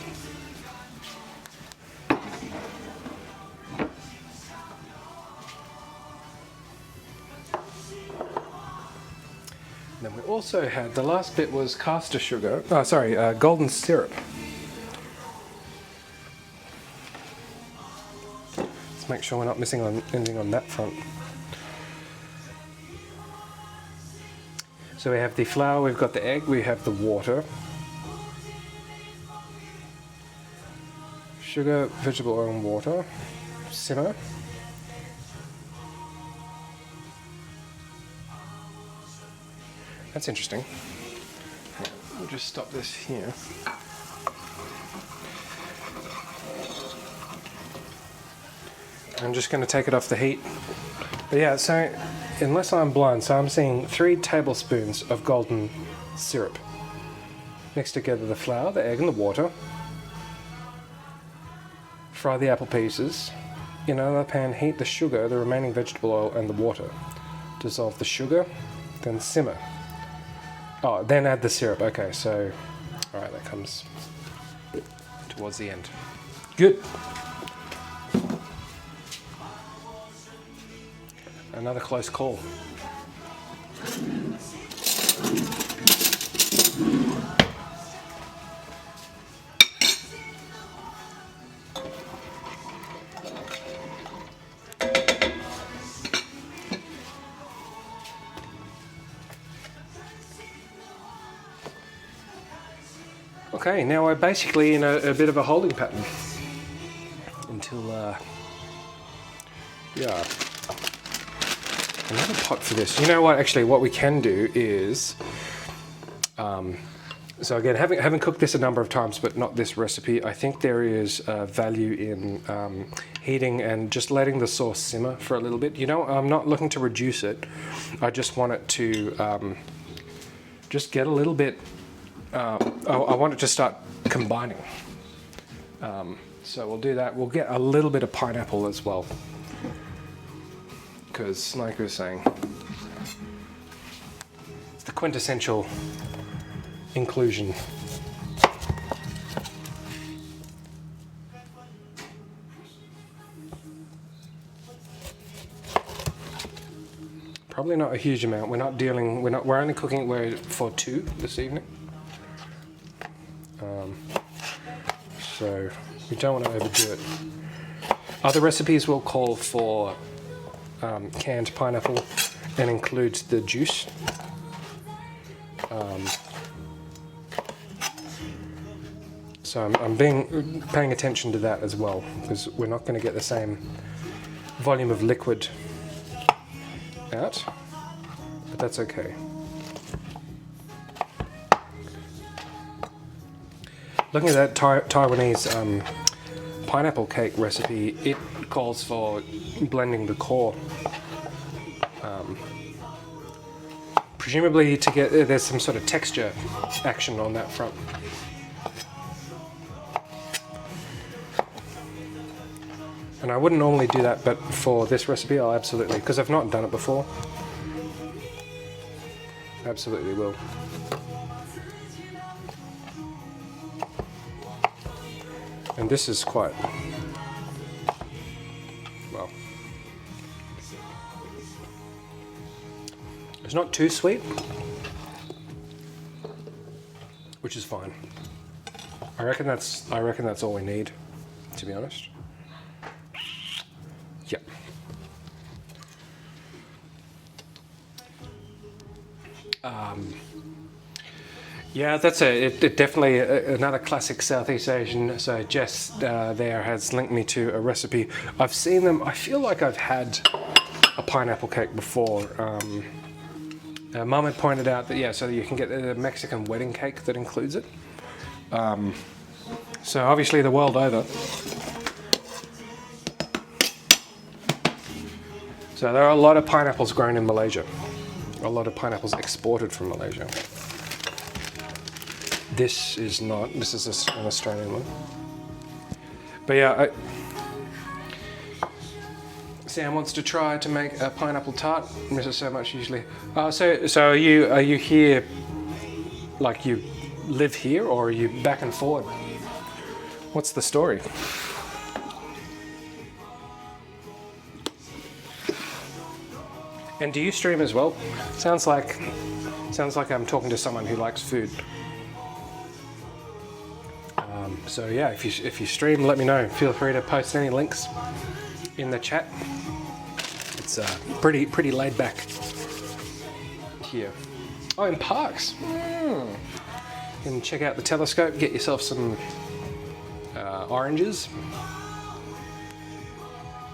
Then we also had, the last bit was caster sugar, golden syrup. Let's make sure we're not missing on anything on that front. So we have the flour, we've got the egg, we have the water. Sugar, vegetable oil and water. Simmer. That's interesting. We'll just stop this here. I'm just going to take it off the heat. But yeah, so unless I'm blind, so I'm seeing 3 tablespoons of golden syrup. Mix together the flour, the egg and the water. Fry the apple pieces. In another pan, heat the sugar, the remaining vegetable oil and the water. Dissolve the sugar, then simmer. Oh, then add the syrup. Okay, so, alright, that comes towards the end. Good. Another close call. Okay, now we're basically in a bit of a holding pattern until, yeah. Another pot for this. You know what? Actually, what we can do is, so again, having cooked this a number of times, but not this recipe, I think there is value in heating and just letting the sauce simmer for a little bit. You know, I'm not looking to reduce it. I just want it to just get a little bit. I want it to start combining. So we'll do that. We'll get a little bit of pineapple as well. Because, like I was saying, it's the quintessential inclusion. Probably not a huge amount. We're only cooking it for 2 this evening. So we don't want to overdo it. Other recipes will call for canned pineapple and includes the juice. So I'm paying attention to that as well, because we're not going to get the same volume of liquid out, but that's okay. Looking at that Taiwanese pineapple cake recipe, it calls for blending the core. Presumably to get, there's some sort of texture action on that front. And I wouldn't normally do that, but for this recipe I'll absolutely, because I've not done it before, absolutely will. And this is quite, well, it's not too sweet, which is fine. I reckon that's all we need, to be honest. Yep. Yeah, that's it definitely another classic Southeast Asian. So Jess there has linked me to a recipe. I've seen them. I feel like I've had a pineapple cake before. Mum had pointed out that, yeah, so you can get a Mexican wedding cake that includes it. So obviously the world over. So there are a lot of pineapples grown in Malaysia. A lot of pineapples exported from Malaysia. This is not. This is an Australian one. But yeah, Sam wants to try to make a pineapple tart. Misses so much usually. So are you here? Like you live here, or are you back and forward? What's the story? And do you stream as well? Sounds like I'm talking to someone who likes food. So yeah, if you stream, let me know. Feel free to post any links in the chat. It's pretty laid back here. Oh, in parks. You can check out the telescope. Get yourself some oranges.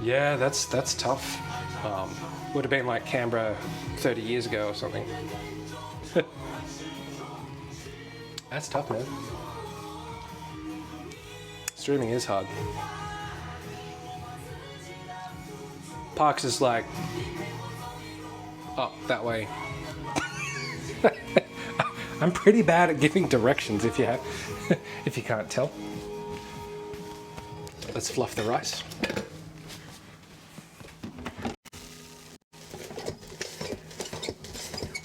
Yeah, that's tough. Would have been like Canberra 30 years ago or something. That's tough, man. Streaming is hard. Parks is like, oh, that way. I'm pretty bad at giving directions if you can't tell. Let's fluff the rice.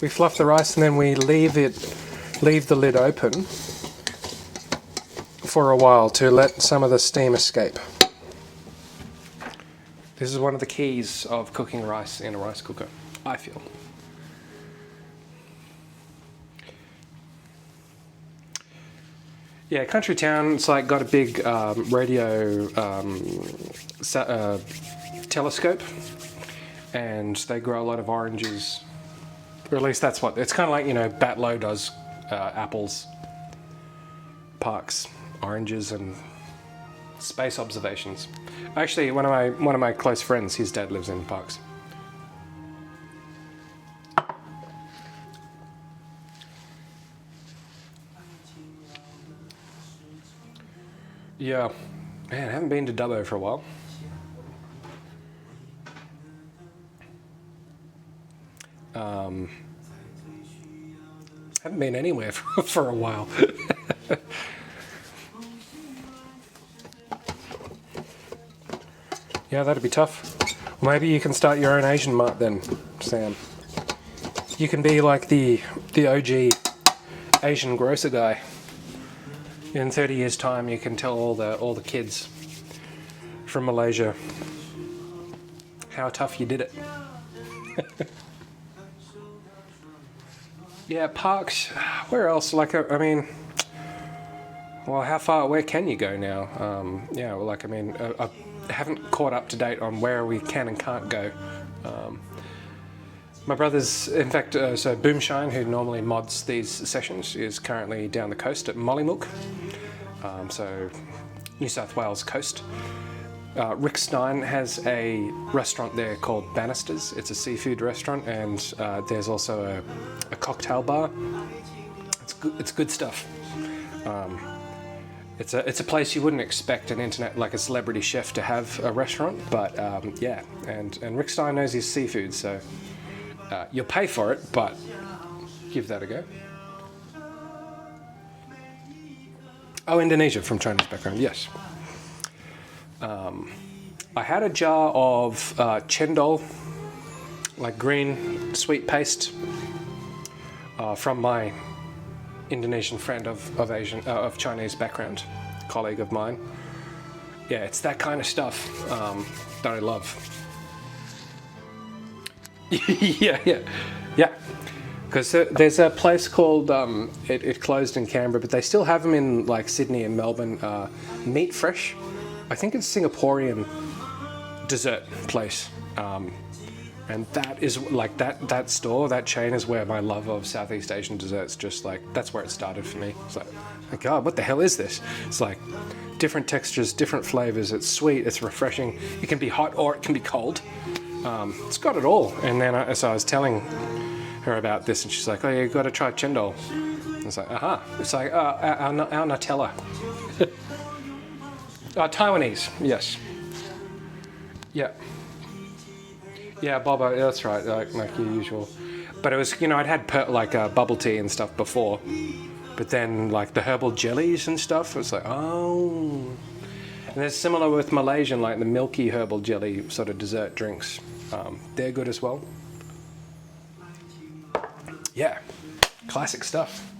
We fluff the rice and then we leave the lid open for a while to let some of the steam escape. This is one of the keys of cooking rice in a rice cooker, I feel. Yeah, country town, it's like got a big radio telescope, and they grow a lot of oranges. Or at least that's what, it's kind of like, Batlow does apples, parks, oranges, and space observations. Actually, one of my close friends, his dad lives in Parks. Yeah, man, I haven't been to Dubbo for a while. Haven't been anywhere for a while. Yeah, that'd be tough. Well, maybe you can start your own Asian mart then, Sam. You can be like the OG Asian grocer guy. In 30 years' time, you can tell all the kids from Malaysia how tough you did it. Yeah, parks. Where else? Like, I mean, well, where can you go now? Yeah, well, like, I mean, I haven't caught up to date on where we can and can't go. My brother's, in fact, so Boomshine, who normally mods these sessions, is currently down the coast at Mollymook, so New South Wales coast. Rick Stein has a restaurant there called Bannisters. It's a seafood restaurant, and there's also a cocktail bar. It's good stuff. It's a place you wouldn't expect an like a celebrity chef to have a restaurant, but yeah, and Rick Stein knows his seafood, so you'll pay for it, but give that a go. Oh, Indonesia, from Chinese background, yes. I had a jar of cendol, like green sweet paste, from my Indonesian friend of Chinese background, colleague of mine. Yeah, it's that kind of stuff that I love. yeah. Because there's a place called, it closed in Canberra, but they still have them in like Sydney and Melbourne, Meat Fresh. I think it's Singaporean dessert place. And that is like that store, that chain is where my love of Southeast Asian desserts just like, that's where it started for me. It's like, God, what the hell is this? It's like different textures, different flavors. It's sweet, it's refreshing. It can be hot or it can be cold. It's got it all. And then so I was telling her about this, and she's like, "Oh, yeah, you got to try chendol." I was like, "Aha!" It's like our Nutella. Taiwanese, yes. Yeah. Yeah, boba. That's right. Like your usual. But it was, I'd had bubble tea and stuff before, but then like the herbal jellies and stuff. It was like, oh. And there's similar with Malaysian, like the milky herbal jelly sort of dessert drinks. They're good as well. Yeah, classic stuff.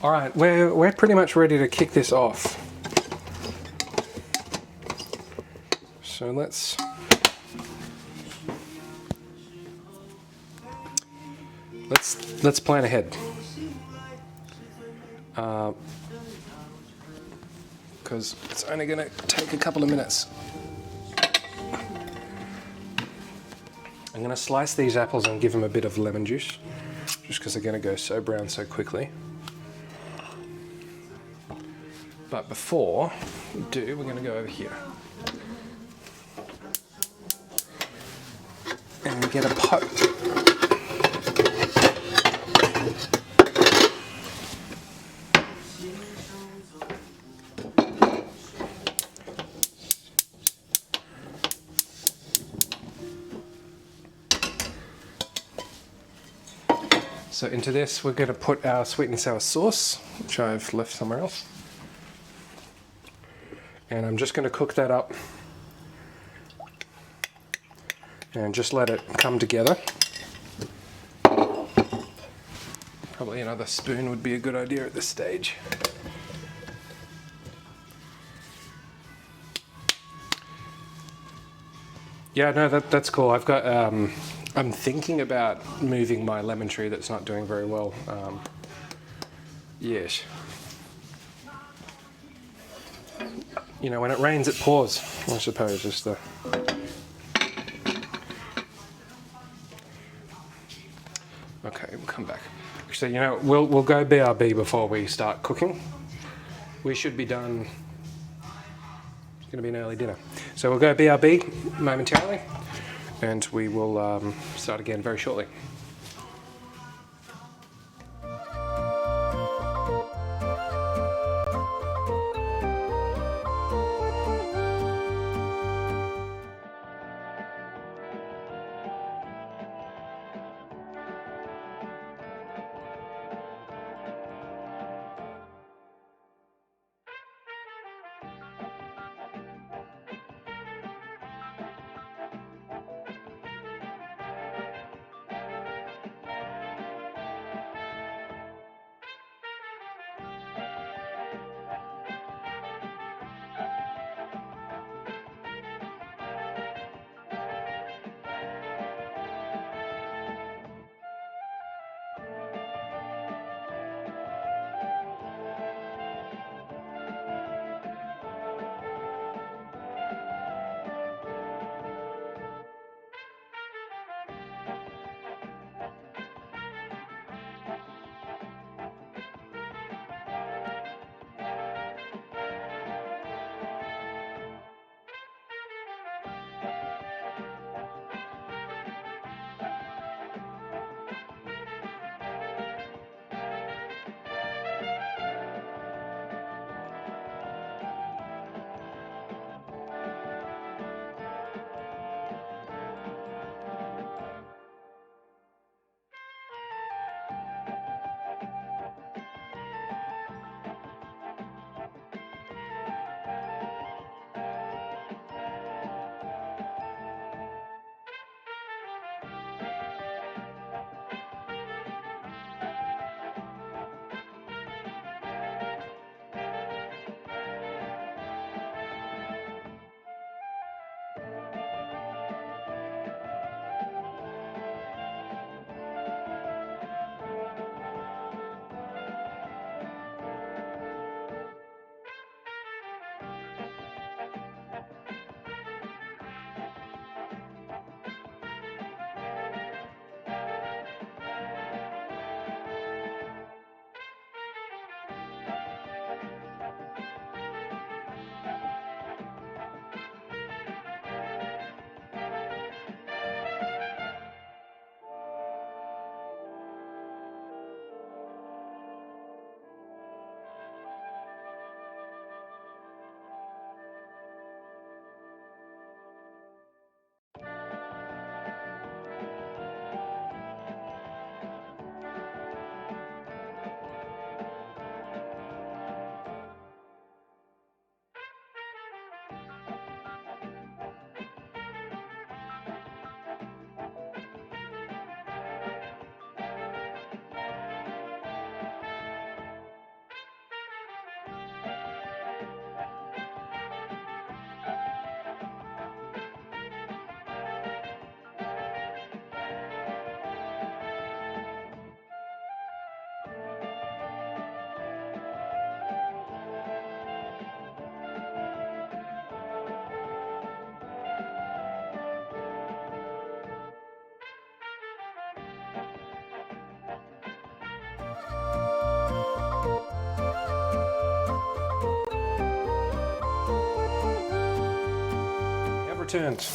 All right, we're pretty much ready to kick this off. So let's plan ahead. Because it's only going to take a couple of minutes. I'm going to slice these apples and give them a bit of lemon juice, just because they're going to go so brown so quickly. But before we do, we're going to go over here and get a pot. So into this we're going to put our sweet and sour sauce, which I've left somewhere else. And I'm just going to cook that up and just let it come together. Probably another spoon would be a good idea at this stage. Yeah, no, that's cool. I've got, I'm thinking about moving my lemon tree that's not doing very well. Yes. You know, when it rains, it pours, I suppose, is the... Okay, we'll come back. Actually, you know, we'll go BRB before we start cooking. We should be done. It's going to be an early dinner. So we'll go BRB momentarily, and we will start again very shortly. Returned.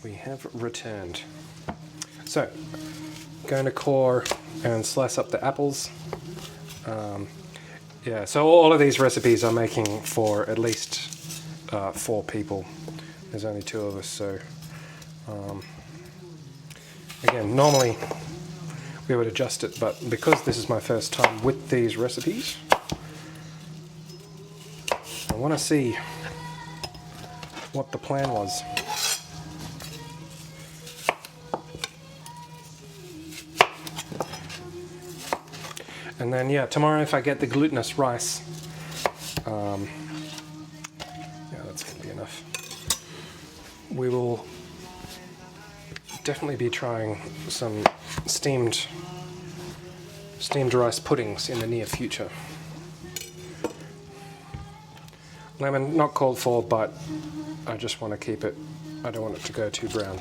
We have returned. So, going to core and slice up the apples. Yeah, so all of these recipes I'm making for at least 4 people. There's only 2 of us, so again, normally we would adjust it, but because this is my first time with these recipes, I want to see what the plan was. And then, yeah, tomorrow if I get the glutinous rice, yeah, that's going to be enough. We will definitely be trying some steamed rice puddings in the near future. Lemon, not called for, but I just want to keep it, I don't want it to go too brown.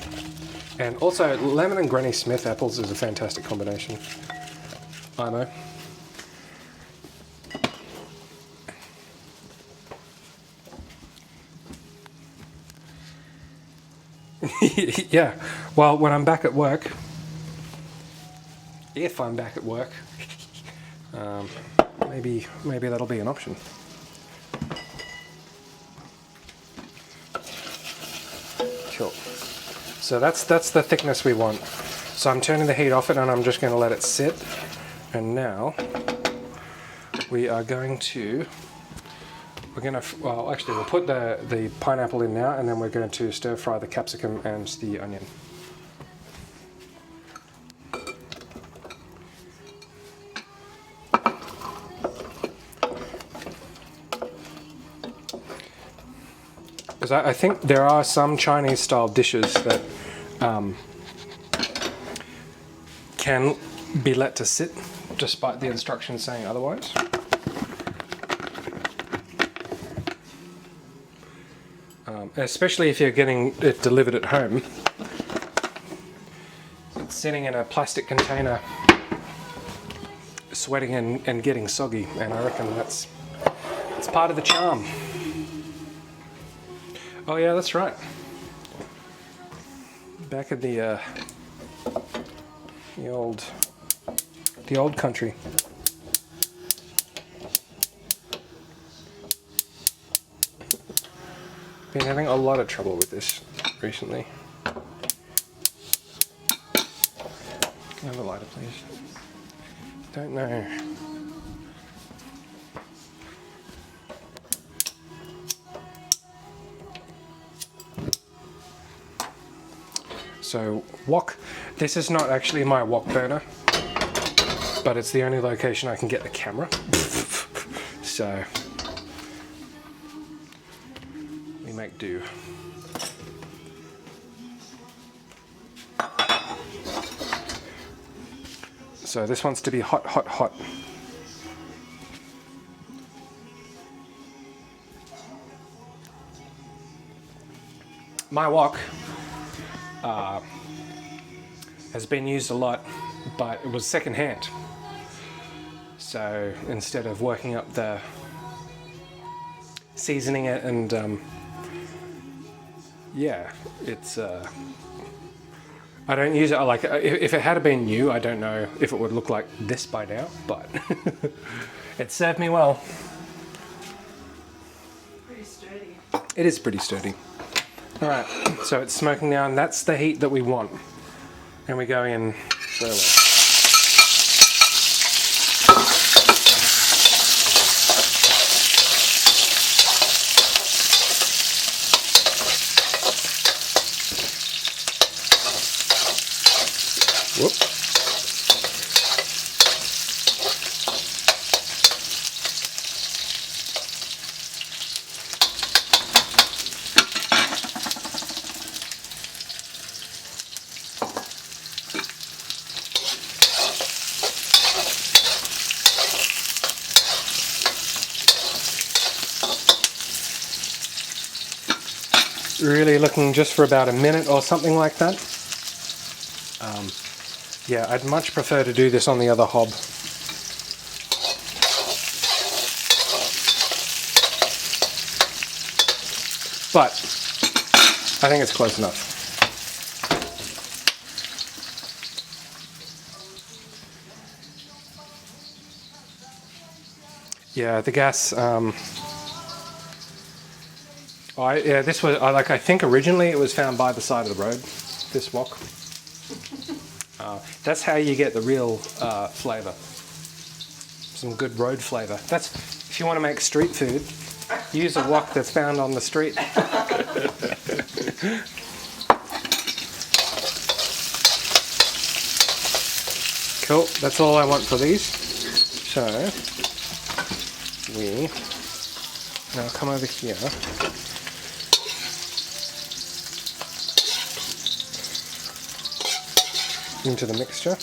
And also, lemon and Granny Smith apples is a fantastic combination. I know. Yeah, well, when I'm back at work, if I'm back at work, maybe that'll be an option. Cool. So that's the thickness we want. So I'm turning the heat off it, and I'm just going to let it sit. And now we are going to. Well, actually, we'll put the pineapple in now, and then we're going to stir fry the capsicum and the onion. Because I think there are some Chinese-style dishes that can be let to sit, despite the instructions saying otherwise. Especially if you're getting it delivered at home. It's sitting in a plastic container, sweating and getting soggy, and I reckon it's part of the charm. Oh yeah, that's right. Back in the old country. Been having a lot of trouble with this recently. Can I have a lighter, please? Don't know. So, wok. This is not actually my wok burner, but it's the only location I can get the camera. So, we make do. So this wants to be hot, hot, hot. My wok has been used a lot, but it was second-hand. So instead of working up the seasoning it and yeah, it's I don't use it like if it had been new, I don't know if it would look like this by now, but it served me well. Pretty sturdy. It is pretty sturdy. All right, so it's smoking now, and that's the heat that we want. And we go in slowly. Whoop. Really looking just for about a minute or something like that. Yeah, I'd much prefer to do this on the other hob. But I think it's close enough. Yeah, the gas Yeah, this was I think originally it was found by the side of the road. This wok. That's how you get the real flavour. Some good road flavour. That's if you want to make street food. Use a wok that's found on the street. Cool. That's all I want for these. So we now come over here. Into the mixture.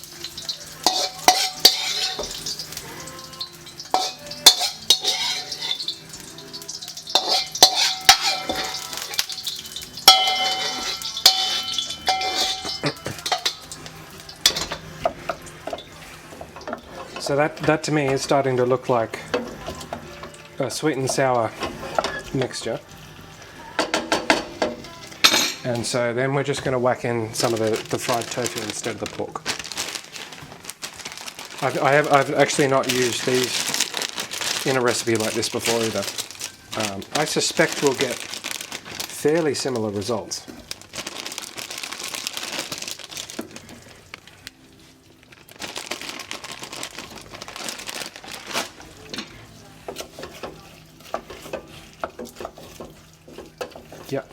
So that to me is starting to look like a sweet and sour mixture. And so then we're just going to whack in some of the fried tofu instead of the pork. I've actually not used these in a recipe like this before either. I suspect we'll get fairly similar results. Yep.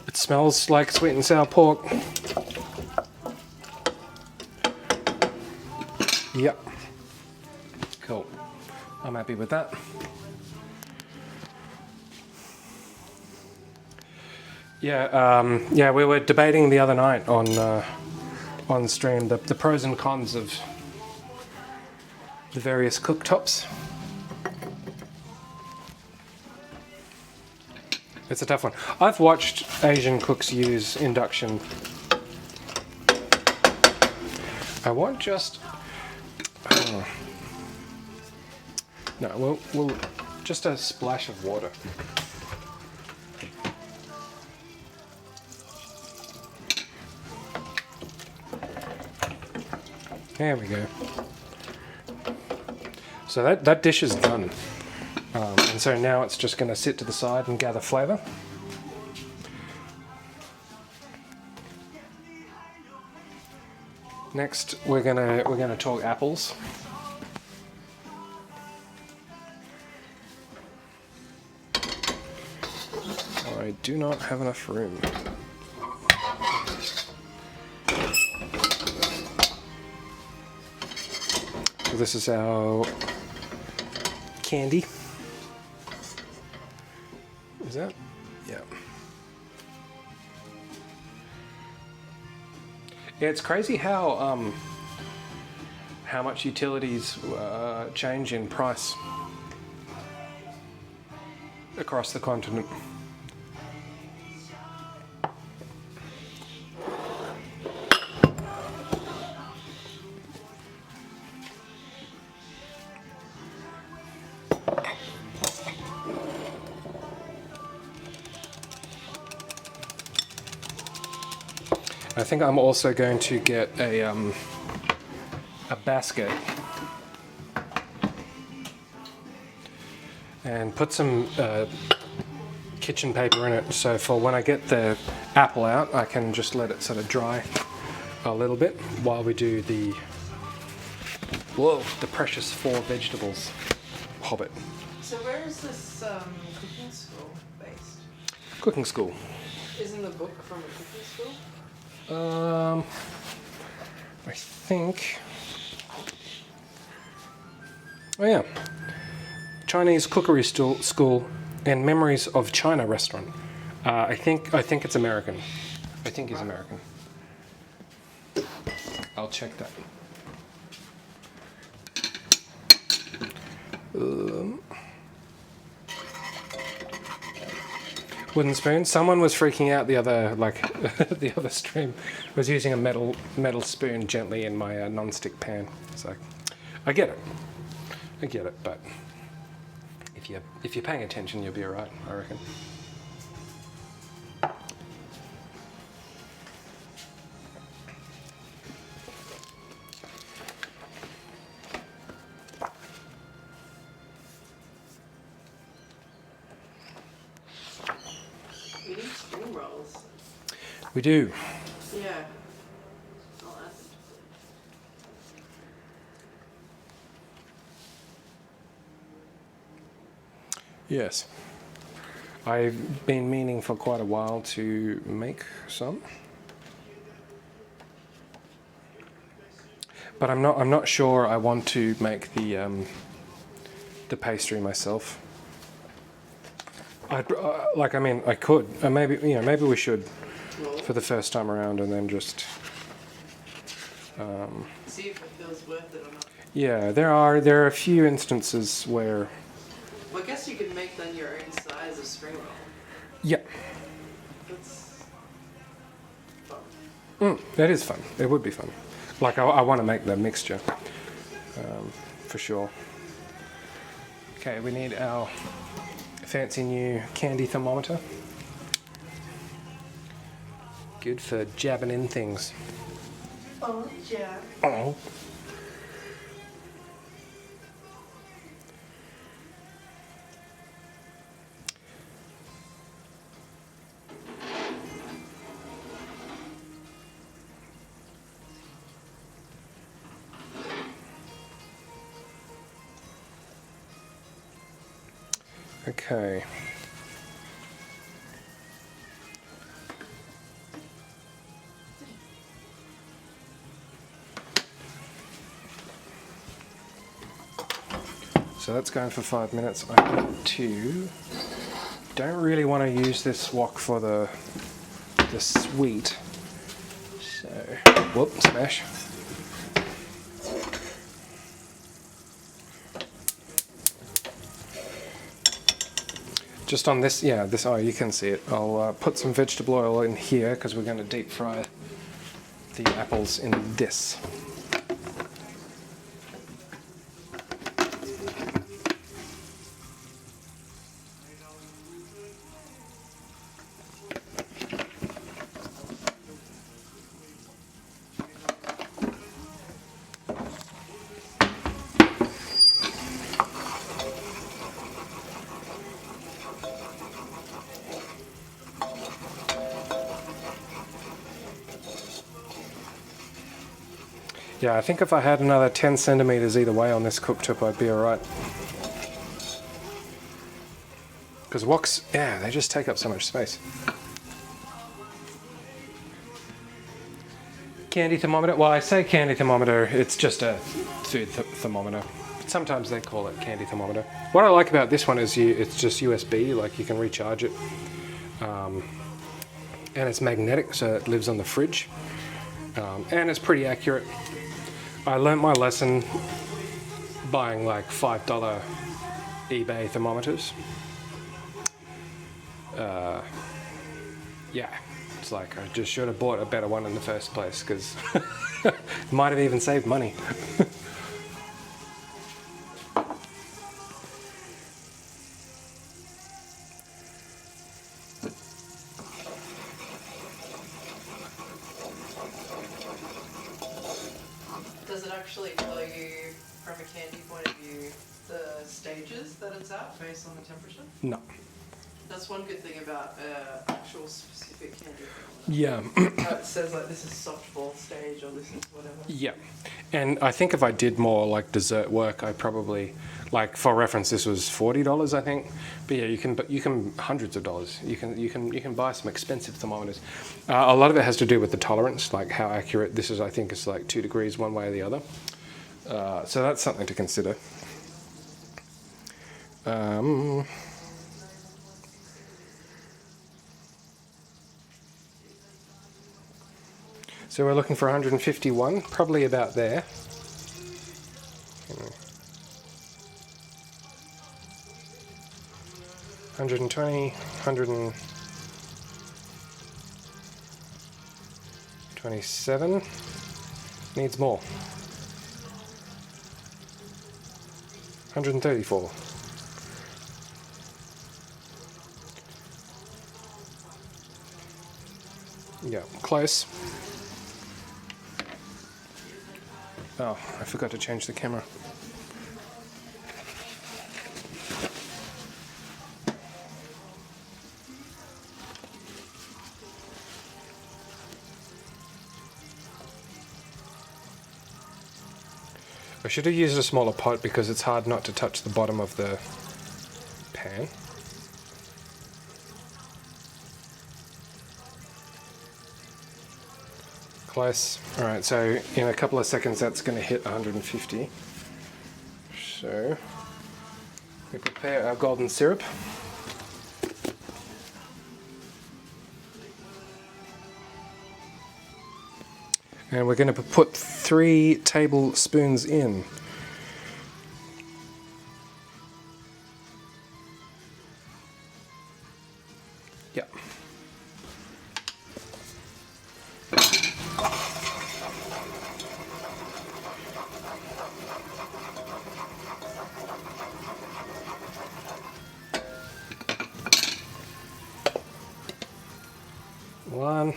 It smells like sweet and sour pork. Yep. Cool. I'm happy with that. Yeah, we were debating the other night on stream the pros and cons of the various cooktops. It's a tough one. I've watched Asian cooks use induction. I want just... Oh. No, we'll just a splash of water. There we go. So that dish is done. And so now it's just going to sit to the side and gather flavour. Next, we're gonna talk apples. I do not have enough room. So this is our candy. Is that? Yeah. Yeah, it's crazy how much utilities change in price across the continent. I think I'm also going to get a basket and put some kitchen paper in it, so for when I get the apple out I can just let it sort of dry a little bit while we do the precious 4 vegetables hobbit. So where is this cooking school based? Cooking school. Isn't the book from a cooking school? I think. Oh yeah, Chinese Cookery School and Memories of China restaurant. I think it's American. I think he's American. I'll check that. Wooden spoon. Someone was freaking out the other the other stream. Was using a metal spoon gently in my non-stick pan. So I get it, but if you're paying attention, you'll be alright, I reckon. We do. Yeah. I'll add them. Yes. I've been meaning for quite a while to make some. But I'm not sure I want to make the pastry myself. I mean, I could. Maybe we should Well, for the first time around, and then just. see if it feels worth it or not. Yeah, there are a few instances where. Well, I guess you could make then your own size of spring roll. Yeah. That's fun. That is fun. It would be fun. Like I want to make the mixture, for sure. Okay, we need our fancy new candy thermometer. Good for jabbing in things. Oh, yeah. Oh. Okay. So that's going for 5 minutes. I need to. Don't really want to use this wok for the sweet. So, whoop, smash. Just on this, yeah, this, oh, you can see it. I'll put some vegetable oil in here because we're going to deep fry the apples in this. Yeah, I think if I had another 10 centimeters either way on this cooktop, I'd be alright. Because woks, yeah, they just take up so much space. Candy thermometer? Well, I say candy thermometer, it's just a food thermometer. Sometimes they call it candy thermometer. What I like about this one is it's just USB, like you can recharge it. And it's magnetic, so it lives on the fridge. And it's pretty accurate. I learnt my lesson buying like $5 eBay thermometers. Yeah, it's like I just should have bought a better one in the first place because might have even saved money. Does it actually tell you, from a candy point of view, the stages that it's at based on the temperature? No. That's one good thing about actual specific candy. Yeah. It says like this is softball stage or this is whatever. Yeah, and I think if I did more like dessert work, I probably, like for reference, this was $40, I think. But yeah, you can hundreds of dollars. You can buy some expensive thermometers. A lot of it has to do with the tolerance, like how accurate this is. I think it's like 2 degrees one way or the other. So that's something to consider. So we're looking for 151, probably about there. 120, 127. Needs more. 134. Yeah, close. Oh, I forgot to change the camera. I should have used a smaller pot because it's hard not to touch the bottom of the pan. Close. Alright, so in a couple of seconds that's going to hit 150. So we prepare our golden syrup. And we're going to put 3 tablespoons in. Yep. One,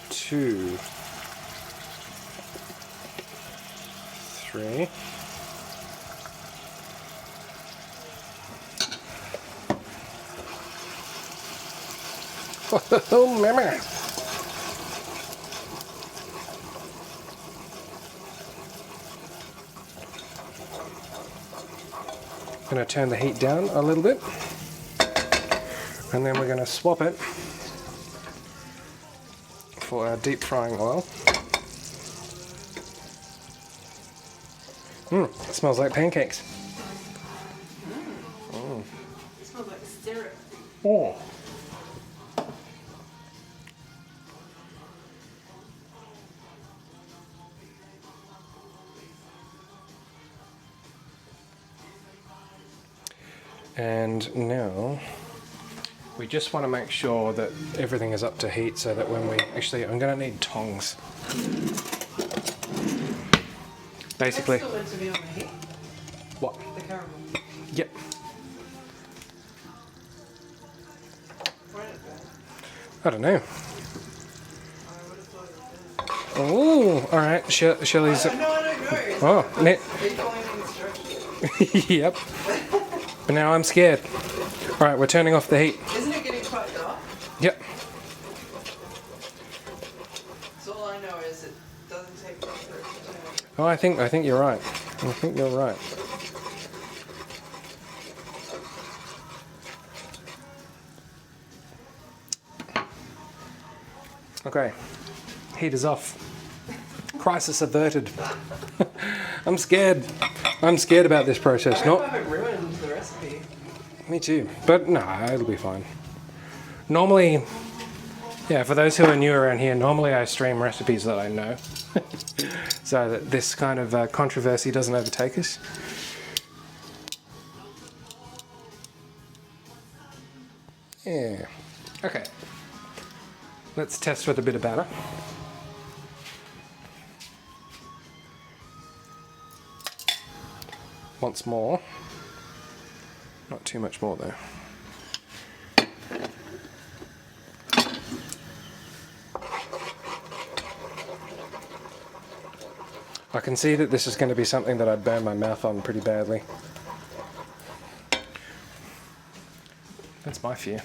2, 3. Oh, mama. Gonna turn the heat down a little bit, and then we're gonna swap it for our deep frying oil. It smells like pancakes. It smells like syrup. Oh. And now we just want to make sure that everything is up to heat so that when we actually, I'm going to need tongs. Basically. That's still meant to be on the heat. What? The caramel. Yep. Why did it burn? I don't know. I would have thought it would Oh, all right. Shelley's. burn. No, I don't know. Oh, net. Are you following the instructions? Yep. But now I'm scared. All right, we're turning off the heat. Isn't it getting quite dark? Yep. So all I know is it doesn't take long for it to turn. Oh, I think you're right. I think you're right. Okay, heat is off. Crisis averted. I'm scared. I'm scared about this process. I hope I haven't ruined the recipe. Me too. But no, it'll be fine. Normally, yeah, for those who are new around here, normally I stream recipes that I know. So that this kind of controversy doesn't overtake us. Yeah. Okay. Let's test with a bit of batter. Once more. Not too much more though. I can see that this is going to be something that I'd burn my mouth on pretty badly. That's my fear.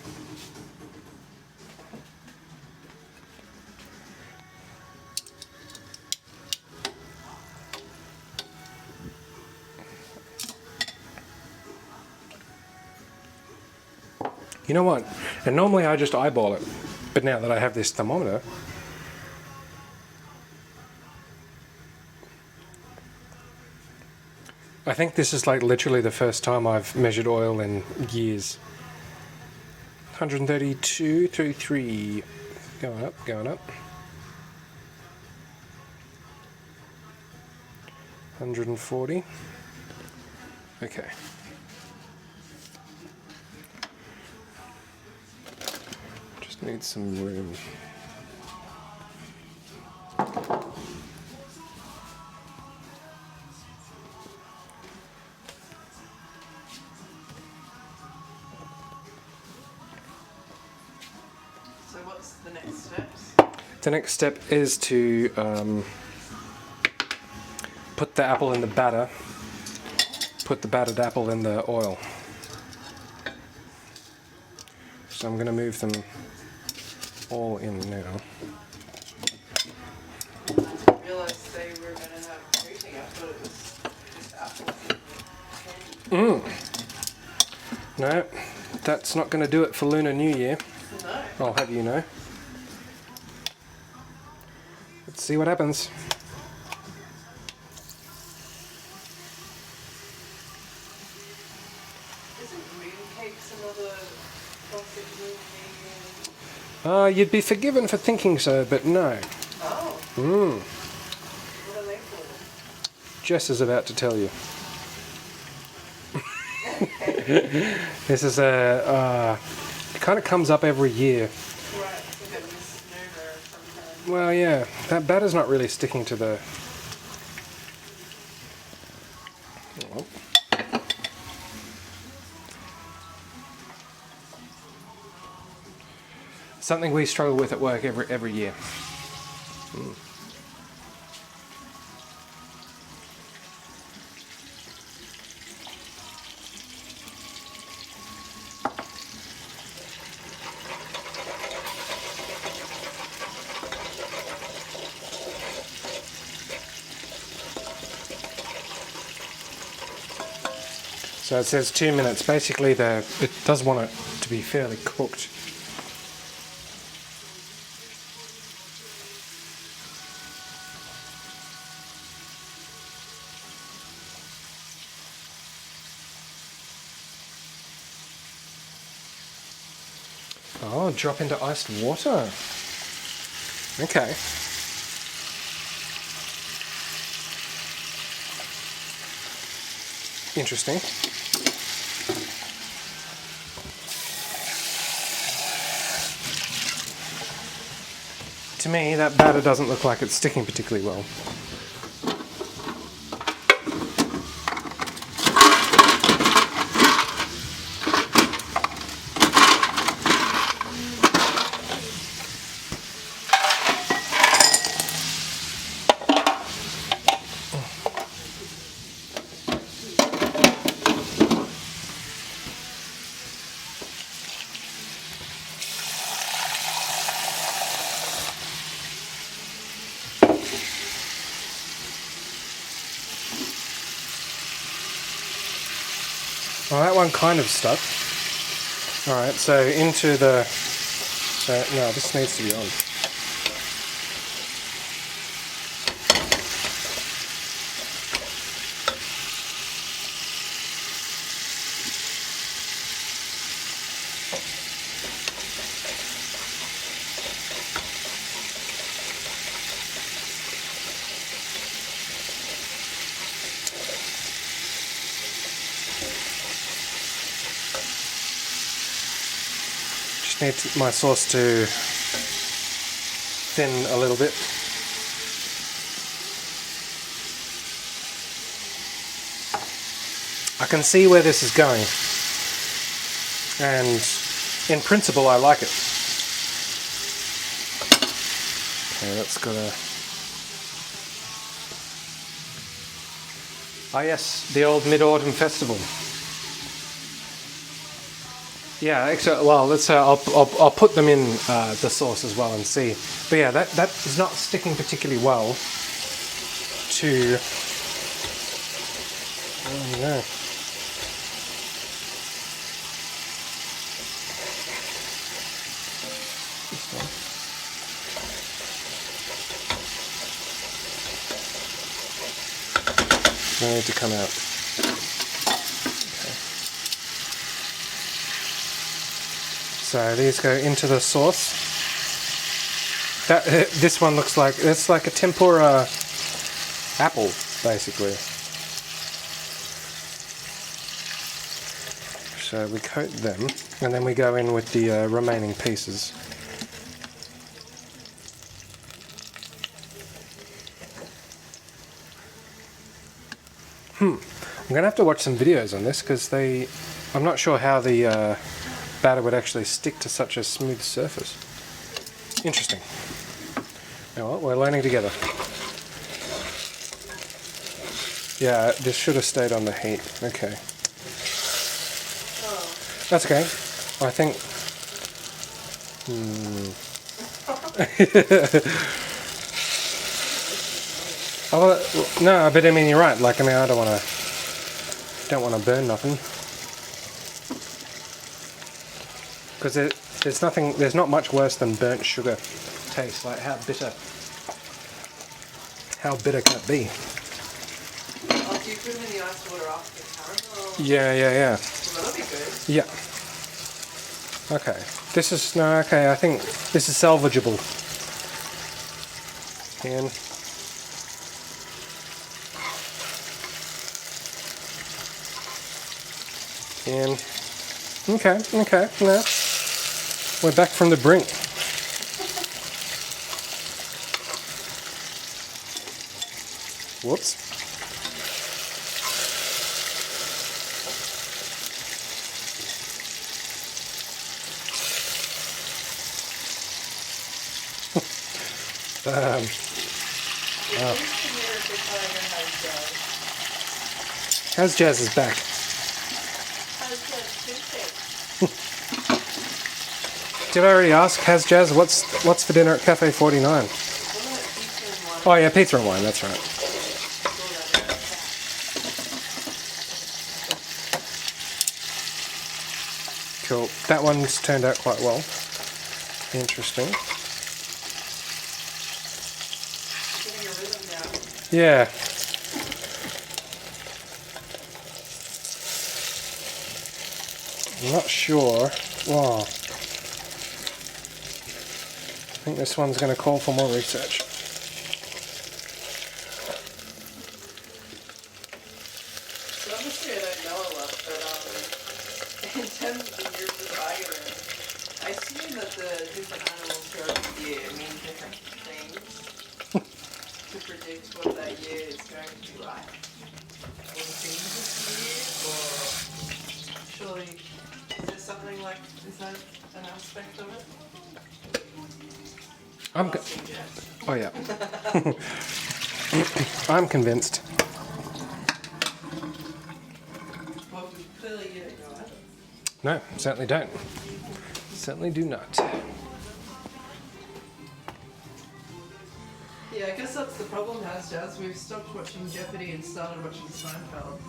You know what? And normally I just eyeball it, but now that I have this thermometer, I think this is like literally the first time I've measured oil in years. 132, 33, going up, going up. 140. Okay. Just need some room. So what's the next steps? The next step is to put the apple in the batter, put the battered apple in the oil. So I'm going to move them all in now. realised they were going to have coating. I thought it was just apple. No, that's not going to do it for Lunar New Year. No. I'll have you know. Let's see what happens. Isn't mooncakes another classic Lunar New Year? You'd be forgiven for thinking so, but no. Oh. Mm. What are they called? Jess is about to tell you. This is it kind of comes up every year. Right, it's a bit of a misnomer sometimes. Well, yeah, that batter's not really sticking to the... Oh. Something we struggle with at work every year. Mm. So it says 2 minutes. Basically, it does want it to be fairly cooked. Oh, drop into iced water. Okay. Interesting. To me, that batter doesn't look like it's sticking particularly well. Well, that one kind of stuck. Alright, so into the... no, this needs to be on. Need my sauce to thin a little bit. I can see where this is going, and in principle I like it. Okay, that's got a... Ah yes, the old Mid-Autumn Festival. Yeah, actually, well, let's. I'll put them in the sauce as well and see. But yeah, that is not sticking particularly well to. Oh no. This one. They need to come out. So these go into the sauce. This one looks like it's like a tempura apple, basically. So we coat them, and then we go in with the remaining pieces. I'm gonna have to watch some videos on this because I'm not sure how the batter would actually stick to such a smooth surface. Interesting. Now what? We're learning together. Yeah, this should have stayed on the heat. Okay. That's okay. I think... Oh, no, but I mean you're right. Like I mean I don't want to burn nothing because there's nothing. There's not much worse than burnt sugar taste. Like how bitter can it be? Oh, do you put them in the ice water after the caramel? Yeah. Well, that'll be good. Yeah. Okay. This is no. Okay, I think this is salvageable. And okay. No, we're back from the brink. Whoops. How's Jazz's back? Did I already ask? How's Jazz? What's for dinner at Cafe 49? Oh yeah, pizza and wine. That's right. Cool. That one's turned out quite well. Interesting. Getting a rhythm now. Yeah. I'm not sure. Wow. I think this one's going to call for more research. So obviously I don't know a lot, but in terms of the year of the tiger, I assume that the different animals throughout the year mean different things to predict what that year is going to be like. Or the themes this year, or surely is there something like, is that an aspect of it? Oh yeah. I'm convinced. Well, clearly you don't know either. No, certainly don't. Certainly do not. Yeah, I guess that's the problem, Jazz. We've stopped watching Jeopardy and started watching Seinfeld.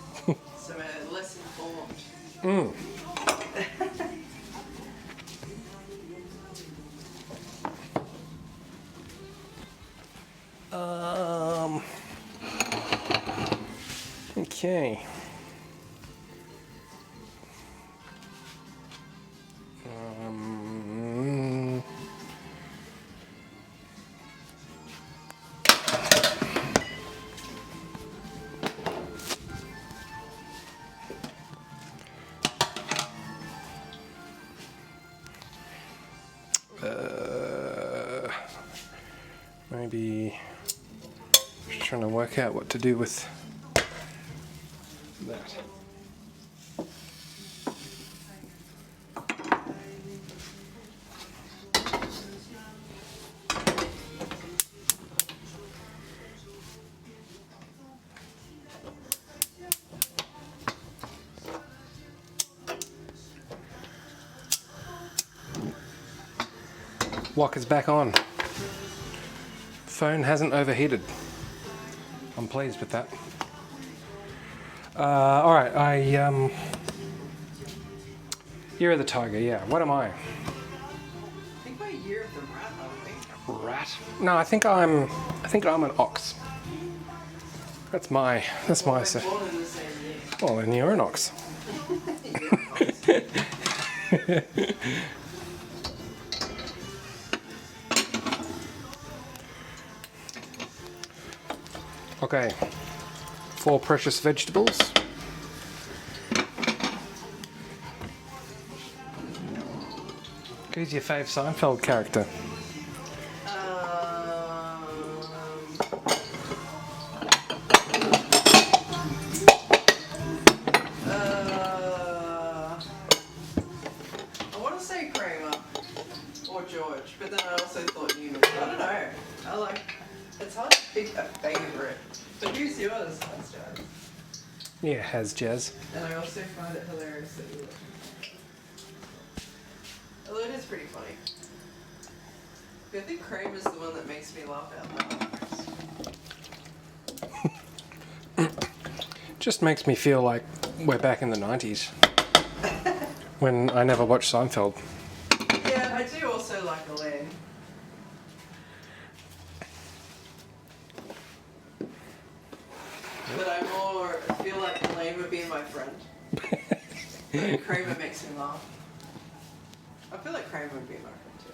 So we're less informed. Okay. Maybe just trying to work out what to do with that. Lock is back on. Phone hasn't overheated. I'm pleased with that. All right, Year of the Tiger. Yeah. What am I? I think we're Year of the Rat, aren't we? Rat? No, I think I'm an ox. That's my. We're born in the same year. Well, then you're an ox. Okay. 4 precious vegetables. Who's your fave Seinfeld character? I want to say Kramer or George, but then I also thought Newman. I don't know. It's hard to pick a favourite. But who's yours? That's Jazz. Yeah, has Jazz. And I also find it hilarious that you look. Although it is pretty funny. I think Kramer's the one that makes me laugh out loud. Just makes me feel like we're back in the 90s when I never watched Seinfeld. Yeah, I do also like Elaine. But I feel like Elaine would be my friend. But Kramer makes me laugh. I feel like Kramer would be my friend too,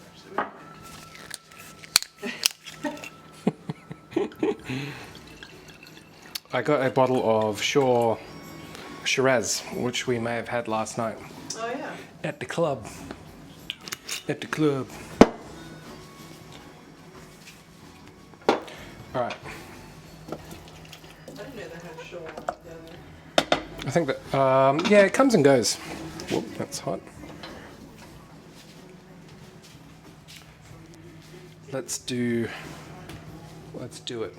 actually. I got a bottle of Shiraz, which we may have had last night. Oh yeah. At the club. Alright. I didn't know they had Shaw down there. I think that, yeah, it comes and goes. Whoop, that's hot. Let's do it.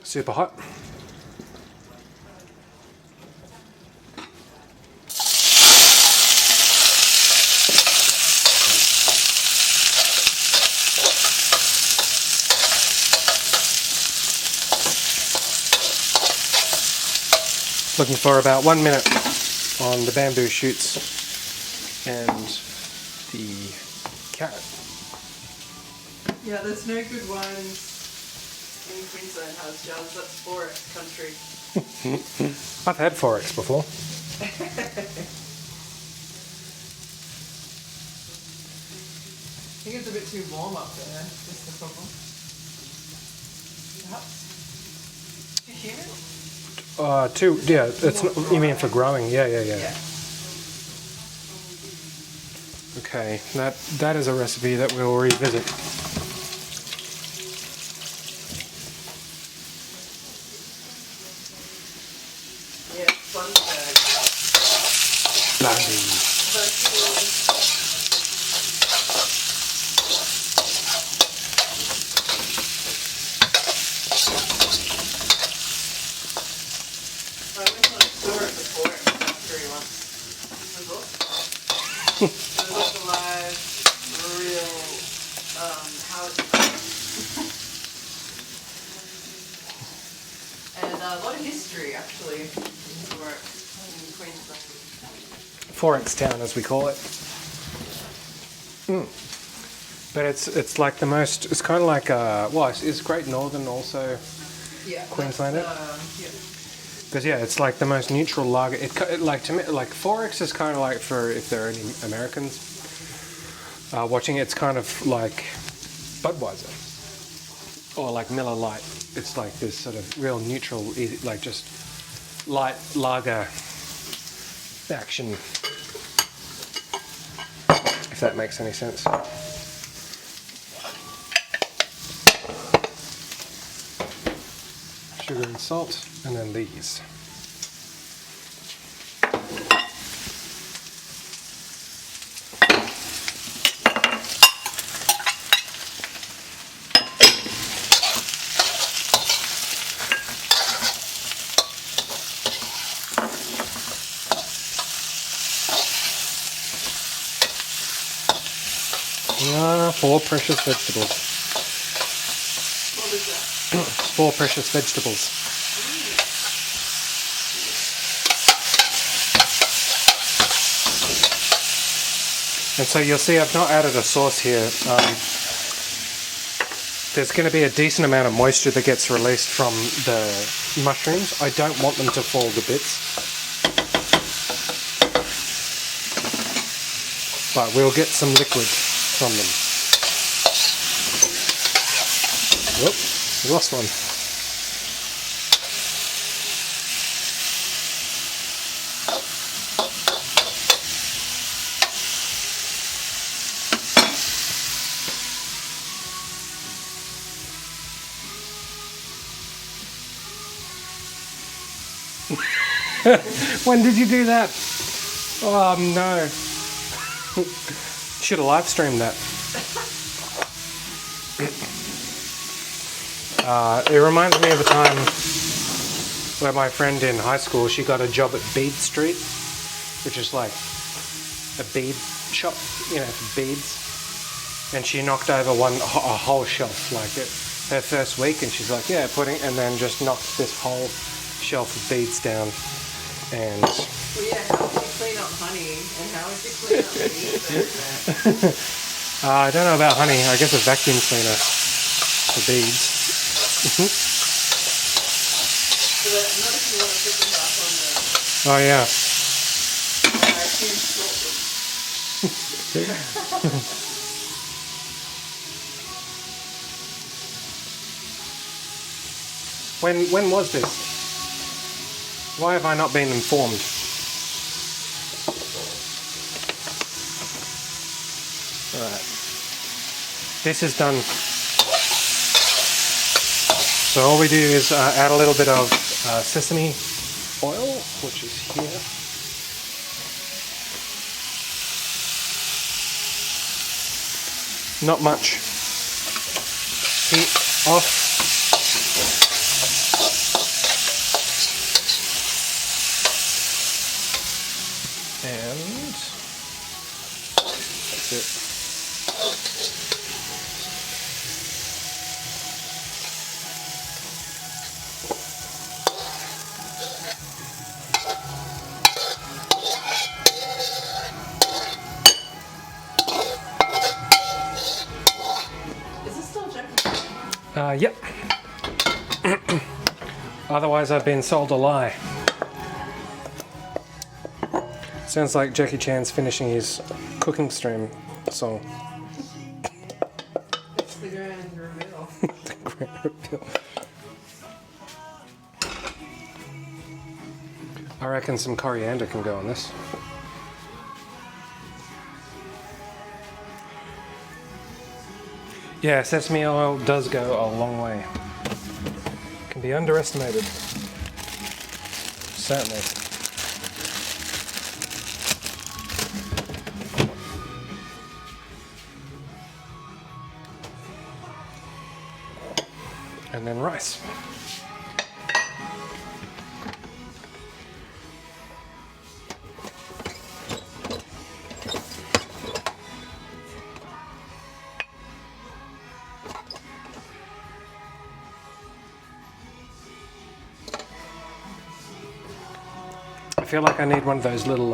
Super hot. Looking for about 1 minute on the bamboo shoots and the carrot. Yeah, there's no good wines in Queensland, House Jazz. That's forest country. I've had Forex before. I think it's a bit too warm up there. That's the problem. Perhaps. Too humid? It's not, you mean for growing? Yeah. Yeah. Okay, that is a recipe that we'll revisit. Yeah, Bundaberg. Bloody. I went on a tour of the forest factory once. It was awesome. It was like a live, real, how it's and a lot of history actually in Warwick, in Queensland. Forex town, as we call it. But it's like the most. It's kind of like is Great Northern also Yeah. Queenslander? Yeah. Because yeah, it's like the most neutral lager. It like to me, like Forex is kind of like, for if there are any Americans watching, it's kind of like Budweiser or like Miller Lite. It's like this sort of real neutral, easy, like just light lager action. If that makes any sense. Sugar and salt, and then these. Four precious vegetables. What is that? 4 precious vegetables. And so you'll see I've not added a sauce here. There's going to be a decent amount of moisture that gets released from the mushrooms. I don't want them to fall to bits. But we'll get some liquid from them. Whoop, we lost one. When did you do that? Oh no. Should have live streamed that. It reminds me of a time where my friend in high school, she got a job at Bead Street, which is like a bead shop, you know, for beads. And she knocked over a whole shelf, like her first week, and she's like, yeah, and then just knocked this whole shelf of beads down. And well, yeah, how would you clean up honey, and how would you clean up beads? I don't know about honey. I guess a vacuum cleaner for beads. So that, not if you want to put them back on the Oh yeah. vacuum sorted. When was this? Why have I not been informed? Alright. This is done. So all we do is add a little bit of sesame oil, which is here. Not much. Heat off. And that's it. Is this still Jackie? Yep. Otherwise I've been sold a lie. Sounds like Jackie Chan's finishing his cooking stream song. It's the grand reveal. The grand reveal. I reckon some coriander can go on this. Yeah, sesame oil does go a long way. Can be underestimated. Certainly. And then rice. I feel like I need one of those little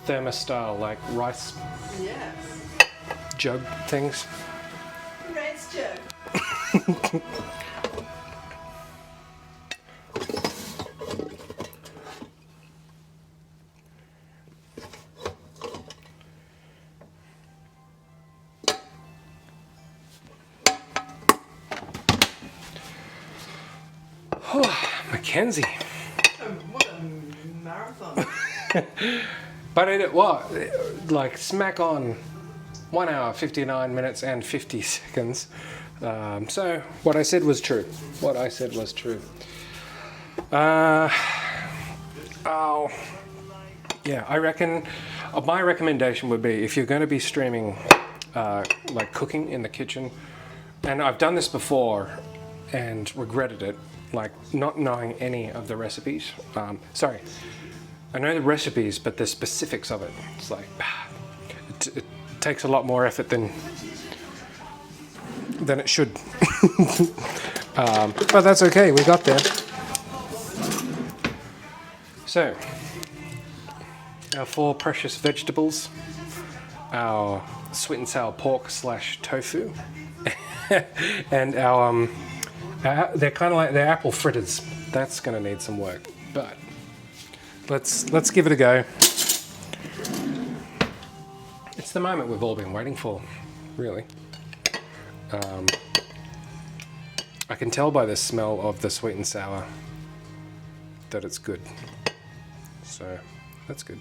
thermos style like rice Yes. jug things. Rice jug. Mackenzie. What a marathon. But it what? Like smack on 1 hour, 59 minutes and 50 seconds. So what I said was true. What I said was true. Oh, yeah, I reckon my recommendation would be if you're going to be streaming like cooking in the kitchen, and I've done this before and regretted it, like not knowing any of the recipes. Sorry, I know the recipes, but the specifics of it, it's like it takes a lot more effort than it should. But that's okay, we got there. So, our 4 precious vegetables, our sweet and sour pork / tofu, and our they're kind of like they're apple fritters. That's going to need some work, but let's give it a go. It's the moment we've all been waiting for, really. I can tell by the smell of the sweet and sour that it's good. So that's good.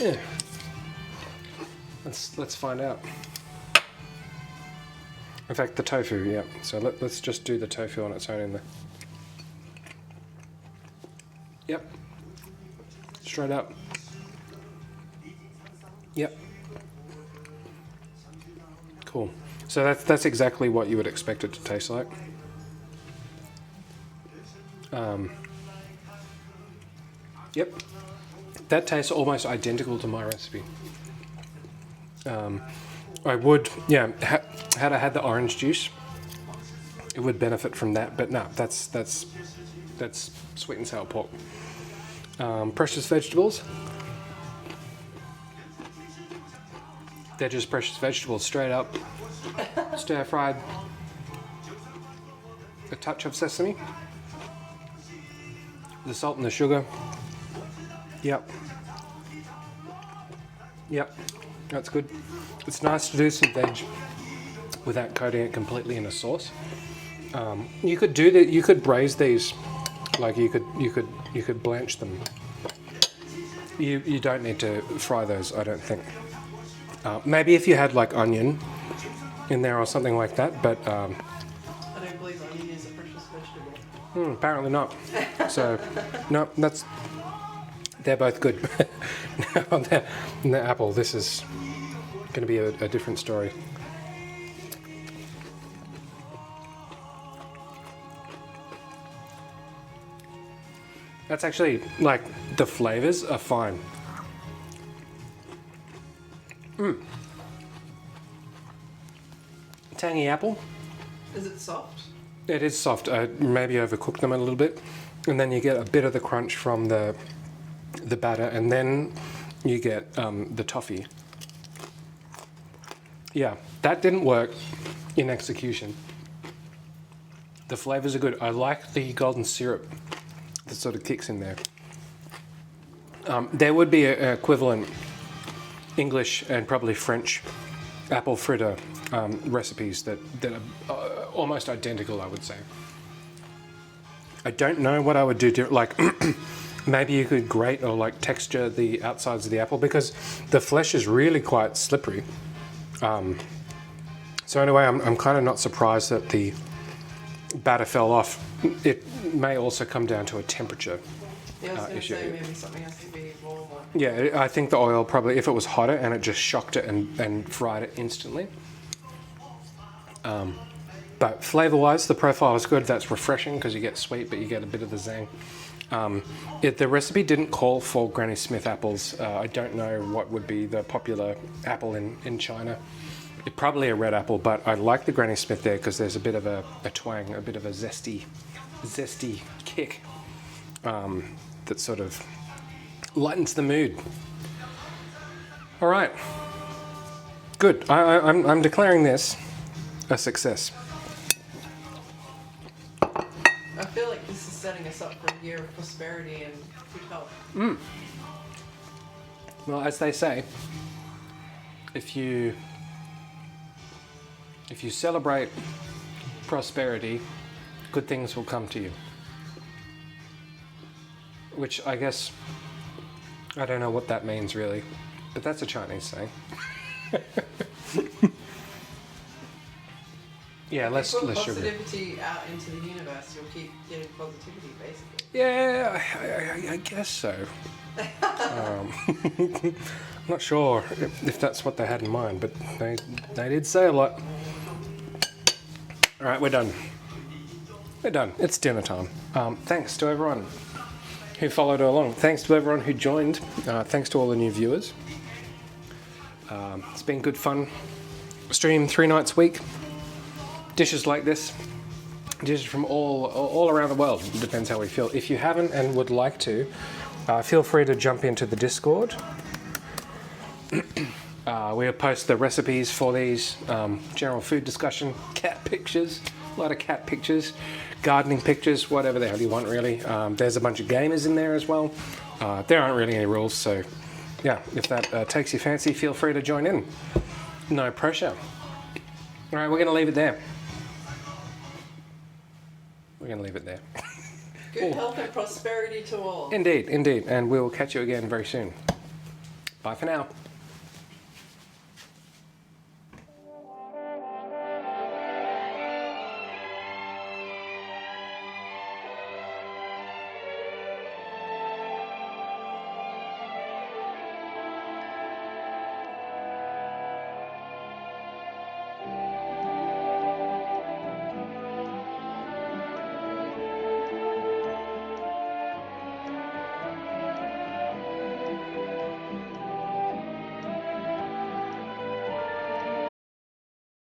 Yeah. Let's find out. In fact, the tofu, yeah. So let's just do the tofu on its own in there. Yep. straight up. Yep. Cool. So that's exactly what you would expect it to taste like. Yep. That tastes almost identical to my recipe. I would, yeah, had I had the orange juice, it would benefit from that, but no, that's sweet and sour pork. Precious vegetables. They're just precious vegetables, straight up, stir fried. A touch of sesame. The salt and the sugar. Yep. Yep, that's good. It's nice to do some veg without coating it completely in a sauce. You could do that. You could braise these, like you could blanch them. You don't need to fry those, I don't think. Maybe if you had like onion in there or something like that, but I don't believe onion is a precious vegetable. apparently not. So no, they're both good. Now on the apple, this is going to be a different story. That's actually, like, the flavors are fine. Tangy apple. Is it soft? It is soft. Maybe overcook them a little bit, and then you get a bit of the crunch from the batter, and then you get the toffee. Yeah, that didn't work in execution. The flavors are good. I like the golden syrup that sort of kicks in there. There would be an equivalent English and probably French apple fritter recipes that are almost identical, I would say. I don't know what I would do like maybe you could grate or like texture the outsides of the apple, because the flesh is really quite slippery. So anyway, I'm kind of not surprised that the batter fell off. It may also come down to a temperature Yeah, I was going to issue. say maybe something has to be warmer. Yeah, I think the oil probably, if it was hotter and it just shocked it and fried it instantly. But flavor-wise, the profile is good. That's refreshing because you get sweet, but you get a bit of the zang. The recipe didn't call for Granny Smith apples. I don't know what would be the popular apple in China. It's probably a red apple, but I like the Granny Smith there because there's a bit of a twang, a bit of a zesty kick that sort of lightens the mood. All right, good. I'm declaring this a success. I feel like this is setting us up for a year of prosperity and good health. Well, as they say, if you celebrate prosperity, good things will come to you. Which I guess, I don't know what that means really, but that's a Chinese saying. Yeah, less Put sugar. positivity out into the universe, you'll keep getting positivity, basically. Yeah, I guess so. I'm not sure if that's what they had in mind, but they did say a lot. All right, we're done. We're done. It's dinner time. Thanks to everyone who followed along. Thanks to everyone who joined. Thanks to all the new viewers. It's been good fun. Stream 3 nights a week. Dishes like this. Dishes from all around the world. It depends how we feel. If you haven't and would like to, feel free to jump into the Discord. We'll post the recipes for these, general food discussion, cat pictures, a lot of cat pictures, gardening pictures, whatever the hell you want really. There's a bunch of gamers in there as well. There aren't really any rules, so yeah, if that takes your fancy, feel free to join in. No pressure. All right, we're going to leave it there. We're going to leave it there. Good health and prosperity to all. Indeed, indeed. And we'll catch you again very soon. Bye for now.